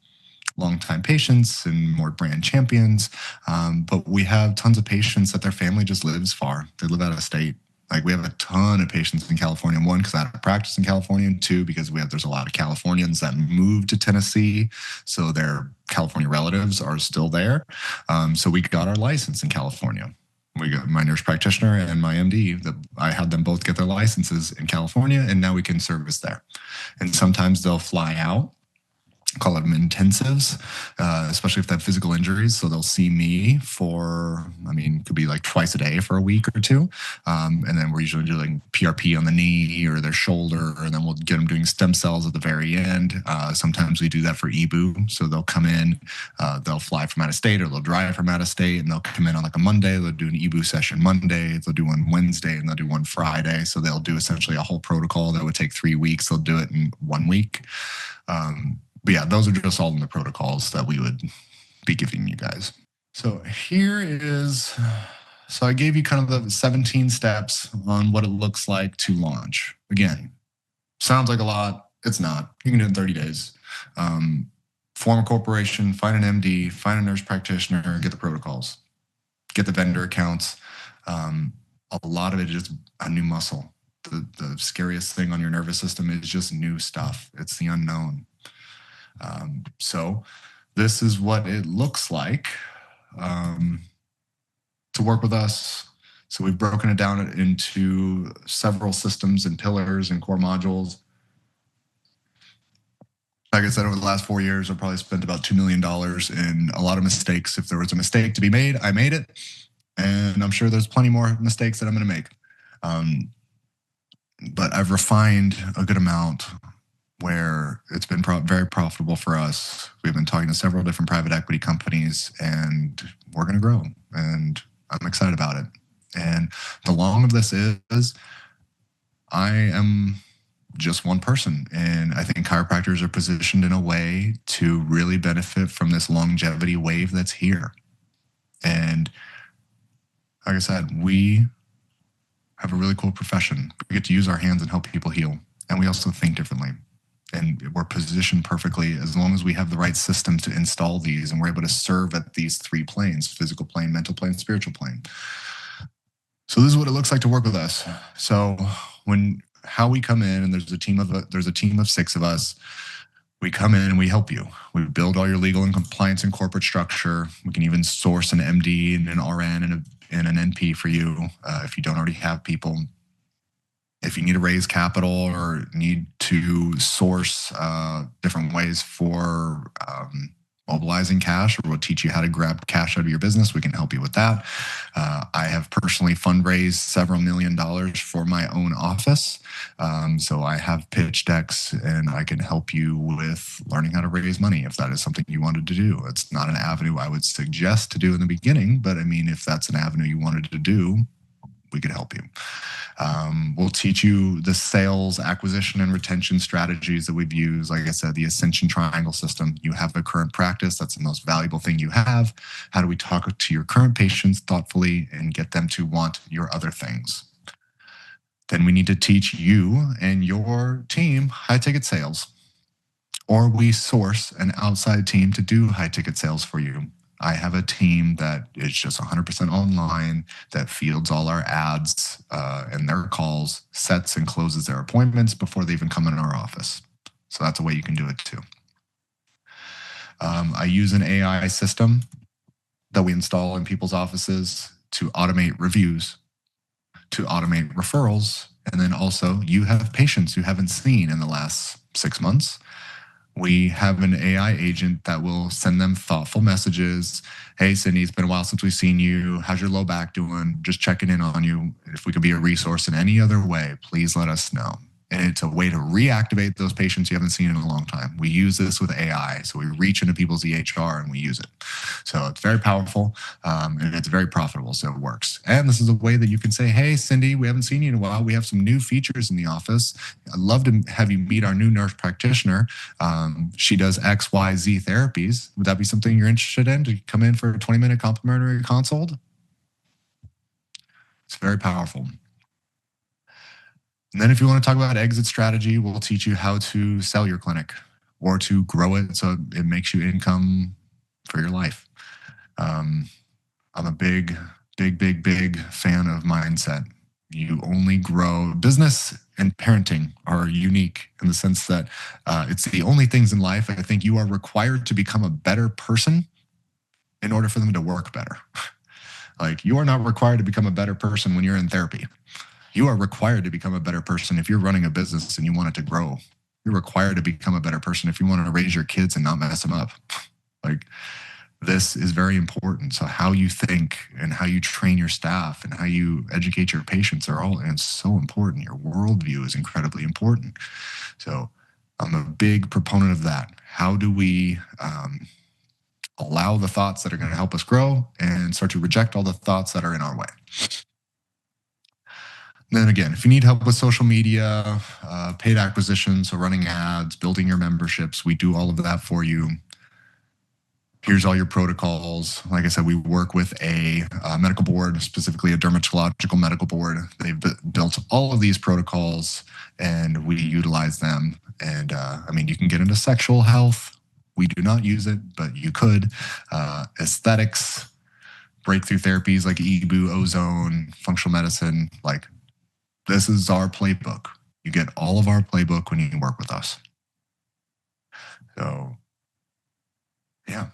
longtime patients and more brand champions. But we have tons of patients that their family just lives far. They live out of state. Like we have a ton of patients in California. One, because I practice in California, and two, because there's a lot of Californians that moved to Tennessee, so their California relatives are still there. So we got our license in California. We got my nurse practitioner and my MD. I had them both get their licenses in California, and now we can service there. And sometimes they'll fly out. Call them intensives, especially if they have physical injuries. So they'll see me for, could be like twice a day for a week or two. And then we're usually doing PRP on the knee or their shoulder, and then we'll get them doing stem cells at the very end. Sometimes we do that for EBU. So they'll come in, they'll fly from out of state or they'll drive from out of state, and they'll come in on like a Monday. They'll do an EBU session Monday. They'll do one Wednesday, and they'll do one Friday. So they'll do essentially a whole protocol that would take 3 weeks. They'll do it in 1 week. But yeah, those are just all in the protocols that we would be giving you guys. So here is, so I gave you kind of the 17 steps on what it looks like to launch. Again, sounds like a lot. It's not. You can do it in 30 days. Form a corporation, find an MD, find a nurse practitioner, get the protocols, get the vendor accounts. A lot of it is a new muscle. The scariest thing on your nervous system is just new stuff. It's the unknown. So this is what it looks like to work with us. So we've broken it down into several systems and pillars and core modules. Like I said, over the last 4 years, I've probably spent about $2 million in a lot of mistakes. If there was a mistake to be made, I made it. And I'm sure there's plenty more mistakes that I'm going to make. But I've refined a good amount where it's been very profitable for us. We've been talking to several different private equity companies, and we're going to grow, and I'm excited about it. And the long of this is I am just one person, and I think chiropractors are positioned in a way to really benefit from this longevity wave that's here. And like I said, we have a really cool profession. We get to use our hands and help people heal, and we also think differently. And we're positioned perfectly as long as we have the right systems to install these, and we're able to serve at these 3 planes: physical plane, mental plane, spiritual plane. So this is what it looks like to work with us. So how we come in, and there's a team of 6 of us. We come in and we help you. We build all your legal and compliance and corporate structure. We can even source an MD and an RN and an NP for you if you don't already have people. If you need to raise capital or need to source different ways for mobilizing cash, or we'll teach you how to grab cash out of your business, we can help you with that. I have personally fundraised several $1 million for my own office. So I have pitch decks, and I can help you with learning how to raise money if that is something you wanted to do. It's not an avenue I would suggest to do in the beginning, but if that's an avenue you wanted to do, we could help you. We'll teach you the sales, acquisition, and retention strategies that we've used. Like I said, the Ascension Triangle system. You have a current practice. That's the most valuable thing you have. How do we talk to your current patients thoughtfully and get them to want your other things? Then we need to teach you and your team high-ticket sales. Or we source an outside team to do high-ticket sales for you. I have a team that is just 100% online, that fields all our ads and their calls, sets and closes their appointments before they even come in our office. So that's a way you can do it too. I use an AI system that we install in people's offices to automate reviews, to automate referrals, and then also you have patients you haven't seen in the last 6 months. We have an AI agent that will send them thoughtful messages. Hey, Cindy, it's been a while since we've seen you. How's your low back doing? Just checking in on you. If we could be a resource in any other way, please let us know. And it's a way to reactivate those patients you haven't seen in a long time. We use this with AI. So we reach into people's EHR and we use it. So it's very powerful and it's very profitable. So it works. And this is a way that you can say, hey, Cindy, we haven't seen you in a while. We have some new features in the office. I'd love to have you meet our new nurse practitioner. She does XYZ therapies. Would that be something you're interested in, to come in for a 20-minute complimentary consult? It's very powerful. And then if you want to talk about exit strategy, we'll teach you how to sell your clinic or to grow it so it makes you income for your life. I'm a big fan of mindset. You only grow. Business and parenting are unique in the sense that it's the only things in life I think you are required to become a better person in order for them to work better. Like, you are not required to become a better person when you're in therapy. You are required to become a better person if you're running a business and you want it to grow. You're required to become a better person if you want to raise your kids and not mess them up. Like, this is very important. So how you think and how you train your staff and how you educate your patients are all, and it's so important. Your worldview is incredibly important. So I'm a big proponent of that. How do we allow the thoughts that are going to help us grow and start to reject all the thoughts that are in our way? Then again, if you need help with social media, paid acquisition, so running ads, building your memberships, we do all of that for you. Here's all your protocols. Like I said, we work with a medical board, specifically a dermatological medical board. They've built all of these protocols and we utilize them. And I mean, you can get into sexual health. We do not use it, but you could. Aesthetics, breakthrough therapies like EBU, ozone, functional medicine, like, this is our playbook. You get all of our playbook when you work with us. So, yeah.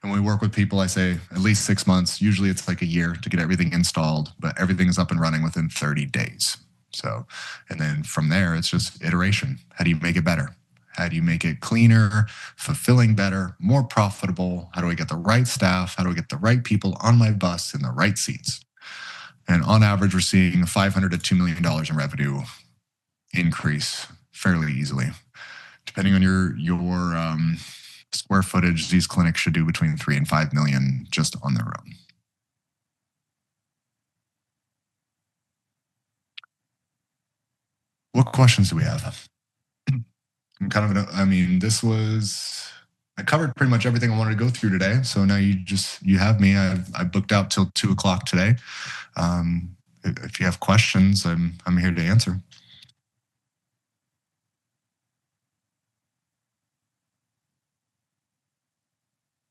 And when we work with people, I say at least 6 months. Usually it's like a year to get everything installed, but everything is up and running within 30 days. So, and then from there, it's just iteration. How do you make it better? How do you make it cleaner, fulfilling better, more profitable? How do I get the right staff? How do I get the right people on my bus in the right seats? And on average, we're seeing $500 to $2 million in revenue increase fairly easily. Depending on your square footage, these clinics should do between 3 and 5 million just on their own. What questions do we have? I covered pretty much everything I wanted to go through today. So now you have me. I booked out till 2:00 today. If you have questions, I'm here to answer.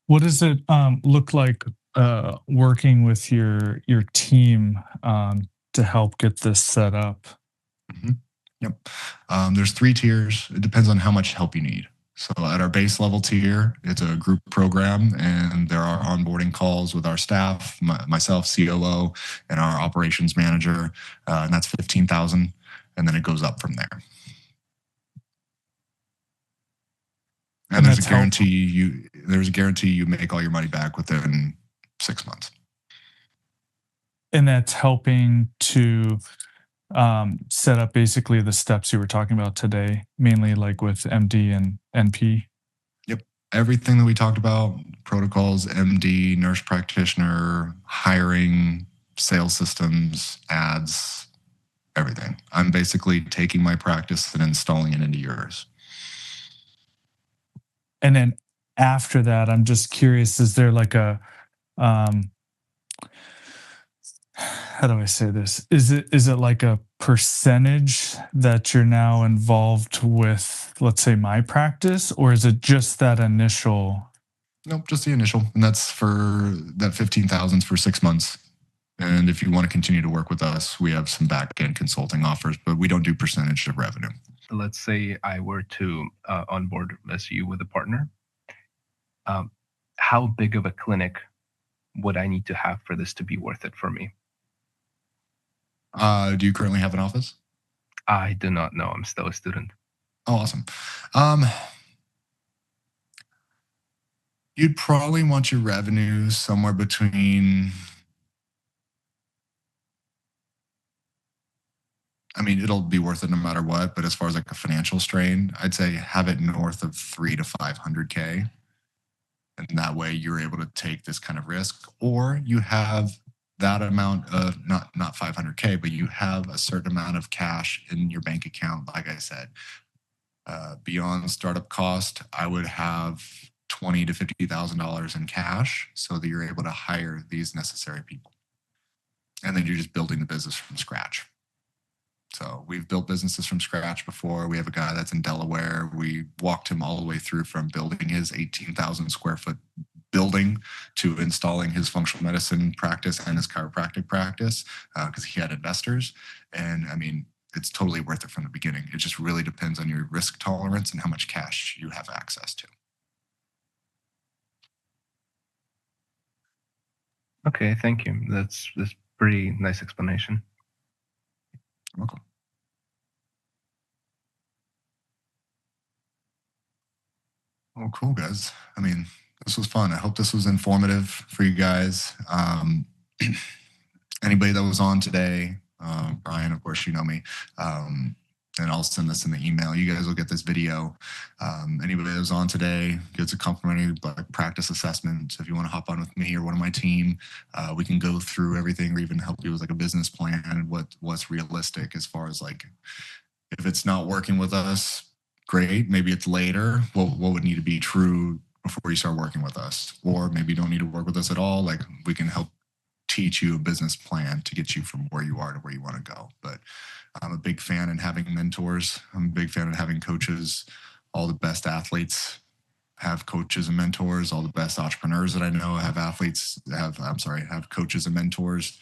What does it look like working with your team to help get this set up? Mm-hmm. Yep. There's 3 tiers. It depends on how much help you need. So at our base level tier, it's a group program, and there are onboarding calls with our staff, myself, COO, and our operations manager, and that's $15,000, and then it goes up from there. And there's a guarantee you make all your money back within 6 months. And that's helping to set up basically the steps you were talking about today, mainly like with MD and NP. Yep. Everything that we talked about, protocols, MD, nurse practitioner, hiring, sales systems, ads, everything. I'm basically taking my practice and installing it into yours. And then after that, I'm just curious, is there like a how do I say this? Is it like a percentage that you're now involved with, let's say, my practice, or is it just that initial? Nope, just the initial, and that's for that 15,000 for 6 months. And if you want to continue to work with us, we have some back-end consulting offers, but we don't do percentage of revenue. Let's say I were to onboard you with a partner. How big of a clinic would I need to have for this to be worth it for me? Do you currently have an office? I do not know. I'm still a student. Oh, awesome. You'd probably want your revenue somewhere between I mean, it'll be worth it no matter what. But as far as like a financial strain, I'd say have it north of 3 to 500K. And that way you're able to take this kind of risk, or you have that amount of not 500K, but you have a certain amount of cash in your bank account. Like I said, beyond startup cost, I would have $20,000 to $50,000 in cash so that you're able to hire these necessary people. And then you're just building the business from scratch. So we've built businesses from scratch before. We have a guy that's in Delaware. We walked him all the way through from building his 18,000 square foot building to installing his functional medicine practice and his chiropractic practice because he had investors. And I mean, it's totally worth it from the beginning. It just really depends on your risk tolerance and how much cash you have access to. Okay, thank you. That's pretty nice explanation. You're welcome. Well, cool, guys. I mean, this was fun. I hope this was informative for you guys. Anybody that was on today, Brian, of course, you know me. And I'll send this in the email. You guys will get this video. Anybody that was on today gets a complimentary practice assessment. So if you want to hop on with me or one of my team, we can go through everything or even help you with like a business plan and what's realistic as far as like, if it's not working with us, great. Maybe it's later. What would need to be true before you start working with us? Or maybe you don't need to work with us at all. Like we can help teach you a business plan to get you from where you are to where you want to go. But I'm a big fan in having mentors. I'm a big fan of having coaches. All the best athletes have coaches and mentors. All the best entrepreneurs that I know have coaches and mentors.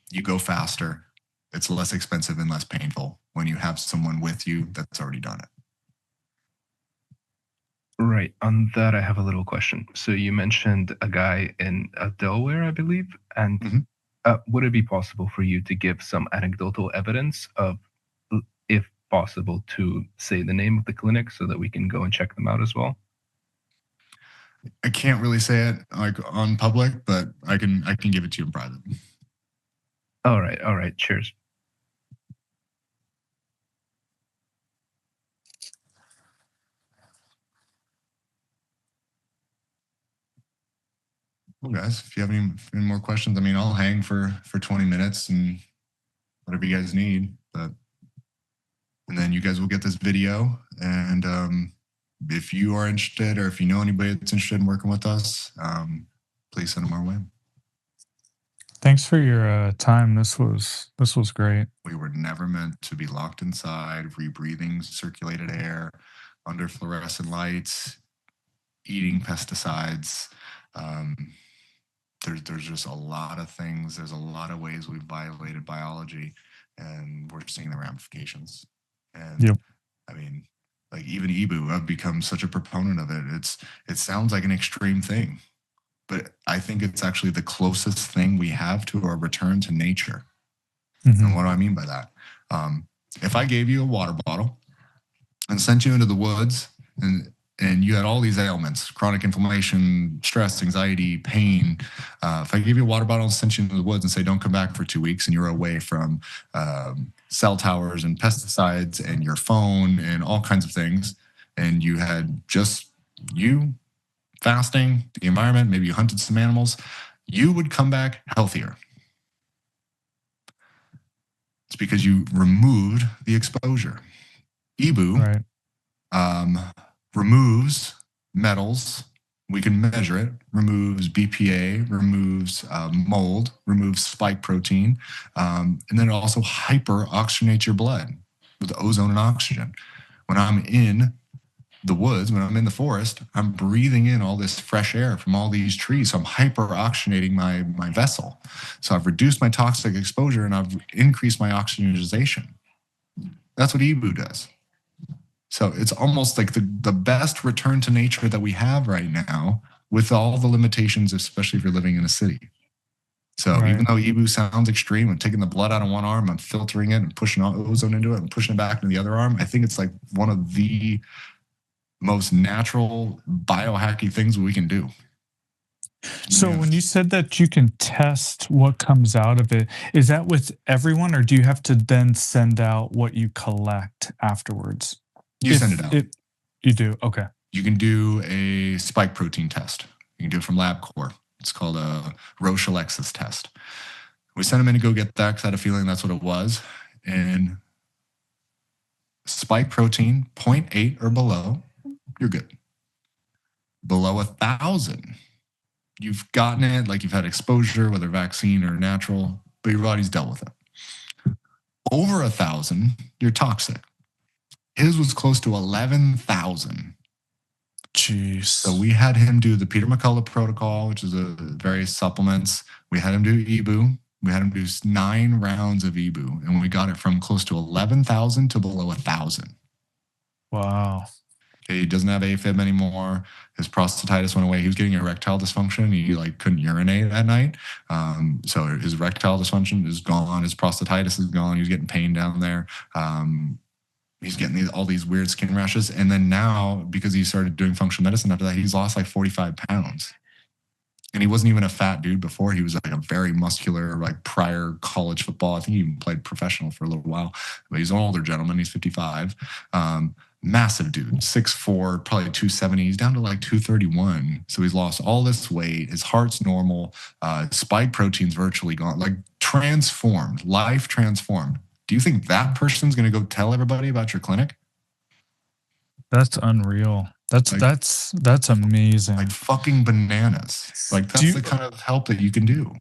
You go faster. It's less expensive and less painful when you have someone with you that's already done it. Right. On that, I have a little question. So you mentioned a guy in Delaware, I believe, and would it be possible for you to give some anecdotal evidence of, if possible, to say the name of the clinic so that we can go and check them out as well? I can't really say it like on public, but I can give it to you in private. All right. Cheers. Well, guys, if you have any more questions, I mean, I'll hang for 20 minutes and whatever you guys need. And then you guys will get this video. And if you are interested, or if you know anybody that's interested in working with us, please send them our way. Thanks for your time. This was great. We were never meant to be locked inside, rebreathing circulated air, under fluorescent lights, eating pesticides. There's just a lot of things. There's a lot of ways we've violated biology, and we're seeing the ramifications. And yep. I mean, like even Ibu, I've become such a proponent of it. It sounds like an extreme thing, but I think it's actually the closest thing we have to our return to nature. Mm-hmm. And what do I mean by that? If I gave you a water bottle and sent you into the woods and you had all these ailments, chronic inflammation, stress, anxiety, pain. If I gave you a water bottle and sent you into the woods and say, don't come back for 2 weeks, and you're away from cell towers and pesticides and your phone and all kinds of things, and you had just you fasting, the environment, maybe you hunted some animals, you would come back healthier. It's because you removed the exposure. Ibu removes metals. We can measure it. Removes BPA, removes mold, removes spike protein, and then it also hyper-oxygenates your blood with ozone and oxygen. When I'm in the woods, when I'm in the forest, I'm breathing in all this fresh air from all these trees. So I'm hyper-oxygenating my vessel. So I've reduced my toxic exposure and I've increased my oxygenization. That's what Ibu does. So it's almost like the best return to nature that we have right now, with all the limitations, especially if you're living in a city. So even though Ibu sounds extreme, I'm taking the blood out of one arm, I'm filtering it and pushing ozone into it and pushing it back into the other arm. I think it's like one of the most natural biohacky things we can do. So when you said that you can test what comes out of it, is that with everyone, or do you have to then send out what you collect afterwards? You send it out. You do? Okay. You can do a spike protein test. You can do it from LabCorp. It's called a Roche Alexis test. We sent him in to go get that because I had a feeling that's what it was. And spike protein, 0.8 or below, you're good. Below 1,000, you've gotten it, like you've had exposure, whether vaccine or natural, but your body's dealt with it. Over 1,000, you're toxic. His was close to 11,000. Jeez. So we had him do the Peter McCullough protocol, which is various supplements. We had him do EBU. We had him do 9 rounds of EBU, and we got it from close to 11,000 to below 1,000. Wow. He doesn't have AFib anymore. His prostatitis went away. He was getting erectile dysfunction. He couldn't urinate at night. So his erectile dysfunction is gone. His prostatitis is gone. He was getting pain down there. He's getting all these weird skin rashes. And then now, because he started doing functional medicine after that, he's lost like 45 pounds. And he wasn't even a fat dude before. He was like a very muscular, like prior college football. I think he even played professional for a little while. But he's an older gentleman. He's 55. Massive dude, 6'4", probably 270. He's down to like 231. So he's lost all this weight. His heart's normal. Spike protein's virtually gone. Like transformed, life transformed. Do you think that person's going to go tell everybody about your clinic? That's unreal. That's amazing. Like fucking bananas. Like that's the kind of help that you can do.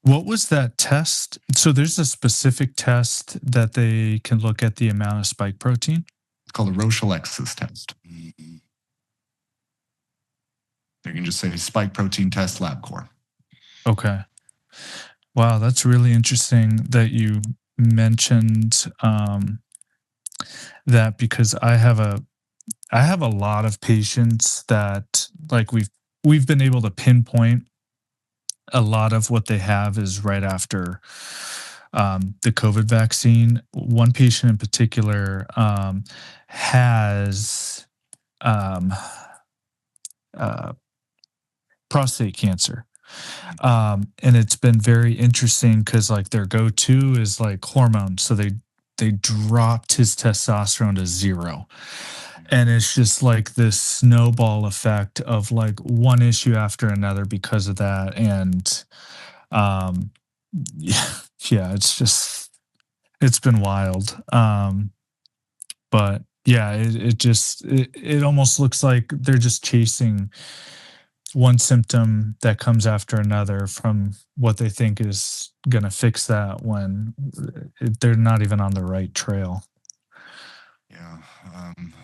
What was that test? So there's a specific test that they can look at the amount of spike protein. It's called a Roche Alexis test. They can just say spike protein test LabCorp. Okay. Wow, that's really interesting that you mentioned that, because I have a lot of patients that, like, we've been able to pinpoint a lot of what they have is right after the COVID vaccine. One patient in particular has prostate cancer. And it's been very interesting because, like, their go-to is like hormone. So they dropped his testosterone to 0. And it's just like this snowball effect of like one issue after another because of that. And yeah, it's been wild. But yeah, it almost looks like they're just chasing one symptom that comes after another from what they think is going to fix that, when they're not even on the right trail. Yeah.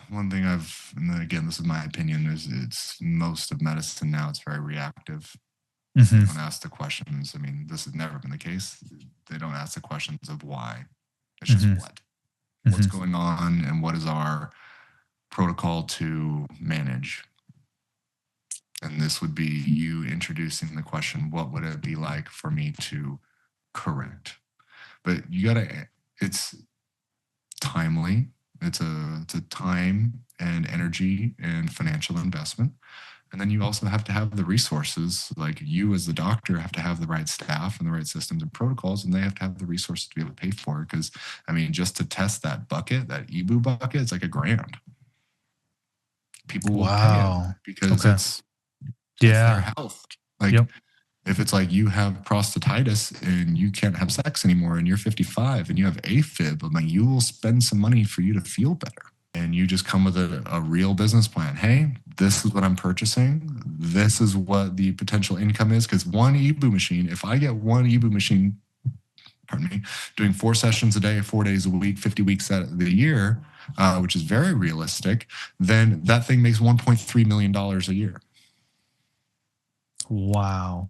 One thing and again, this is my opinion, is it's most of medicine now, it's very reactive. They don't ask the questions. I mean, this has never been the case. They don't ask the questions of why. It's just what's going on, and what is our protocol to manage. And this would be you introducing the question, what would it be like for me to correct? But it's timely. It's a time and energy and financial investment. And then you also have to have the resources. Like, you as the doctor have to have the right staff and the right systems and protocols, and they have to have the resources to be able to pay for it. Because, I mean, just to test that bucket, that EBU bucket, it's like $1,000. People will pay it because it's their health. Like, if it's like you have prostatitis and you can't have sex anymore and you're 55 and you have AFib, I mean, you will spend some money for you to feel better. And you just come with a real business plan. Hey, this is what I'm purchasing. This is what the potential income is. Because one EBU machine, if I get one EBU machine, doing 4 sessions a day, 4 days a week, 50 weeks out of the year, which is very realistic, then that thing makes $1.3 million a year. Wow.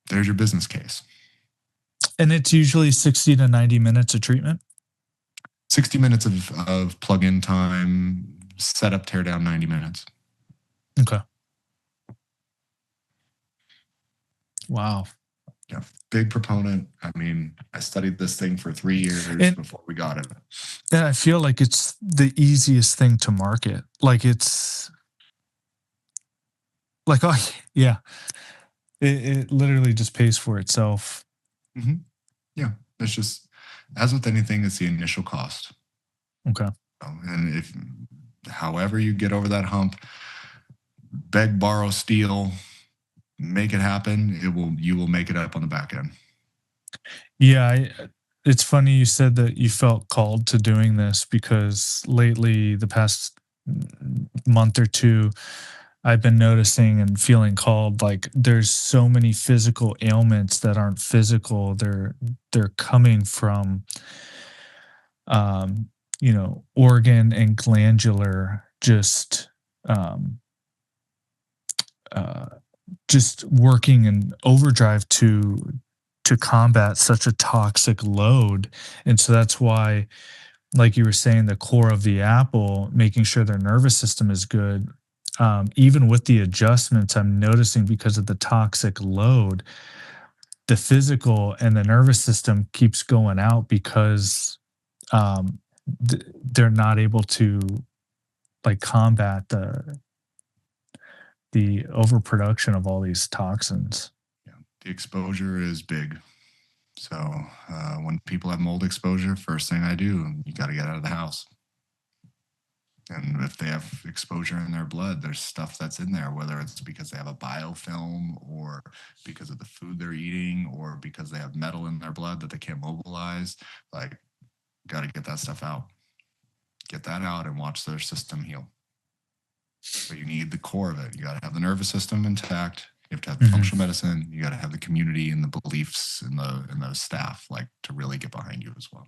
There's your business case. And it's usually 60 to 90 minutes of treatment? 60 minutes of plug-in time, setup, tear down, 90 minutes. Okay. Wow. Yeah, big proponent. I mean, I studied this thing for 3 years before we got it. And I feel like it's the easiest thing to market. Like, it's like, oh, yeah, it literally just pays for itself. Mm-hmm. Yeah, it's just, as with anything, it's the initial cost. Okay. And if, however you get over that hump, beg, borrow, steal, make it happen, you will make it up on the back end. Yeah, it's funny you said that you felt called to doing this, because lately, the past month or two, I've been noticing and feeling called. Like, there's so many physical ailments that aren't physical. They're coming from um, organ and glandular, um, uh, just working in overdrive to combat such a toxic load. And so that's why, like you were saying, the core of the apple, making sure their nervous system is good. Even with the adjustments, I'm noticing, because of the toxic load, the physical and the nervous system keeps going out, because um, they're not able to, like, combat the overproduction of all these toxins. Yeah, the exposure is big. So when people have mold exposure, first thing I do, you got to get out of the house. And if they have exposure in their blood, there's stuff that's in there, whether it's because they have a biofilm, or because of the food they're eating, or because they have metal in their blood that they can't mobilize. Like, got to get that stuff out. Get that out and watch their system heal. But you need the core of it. You got to have the nervous system intact. You have to have the functional medicine. You got to have the community and the beliefs and the staff, like, to really get behind you as well.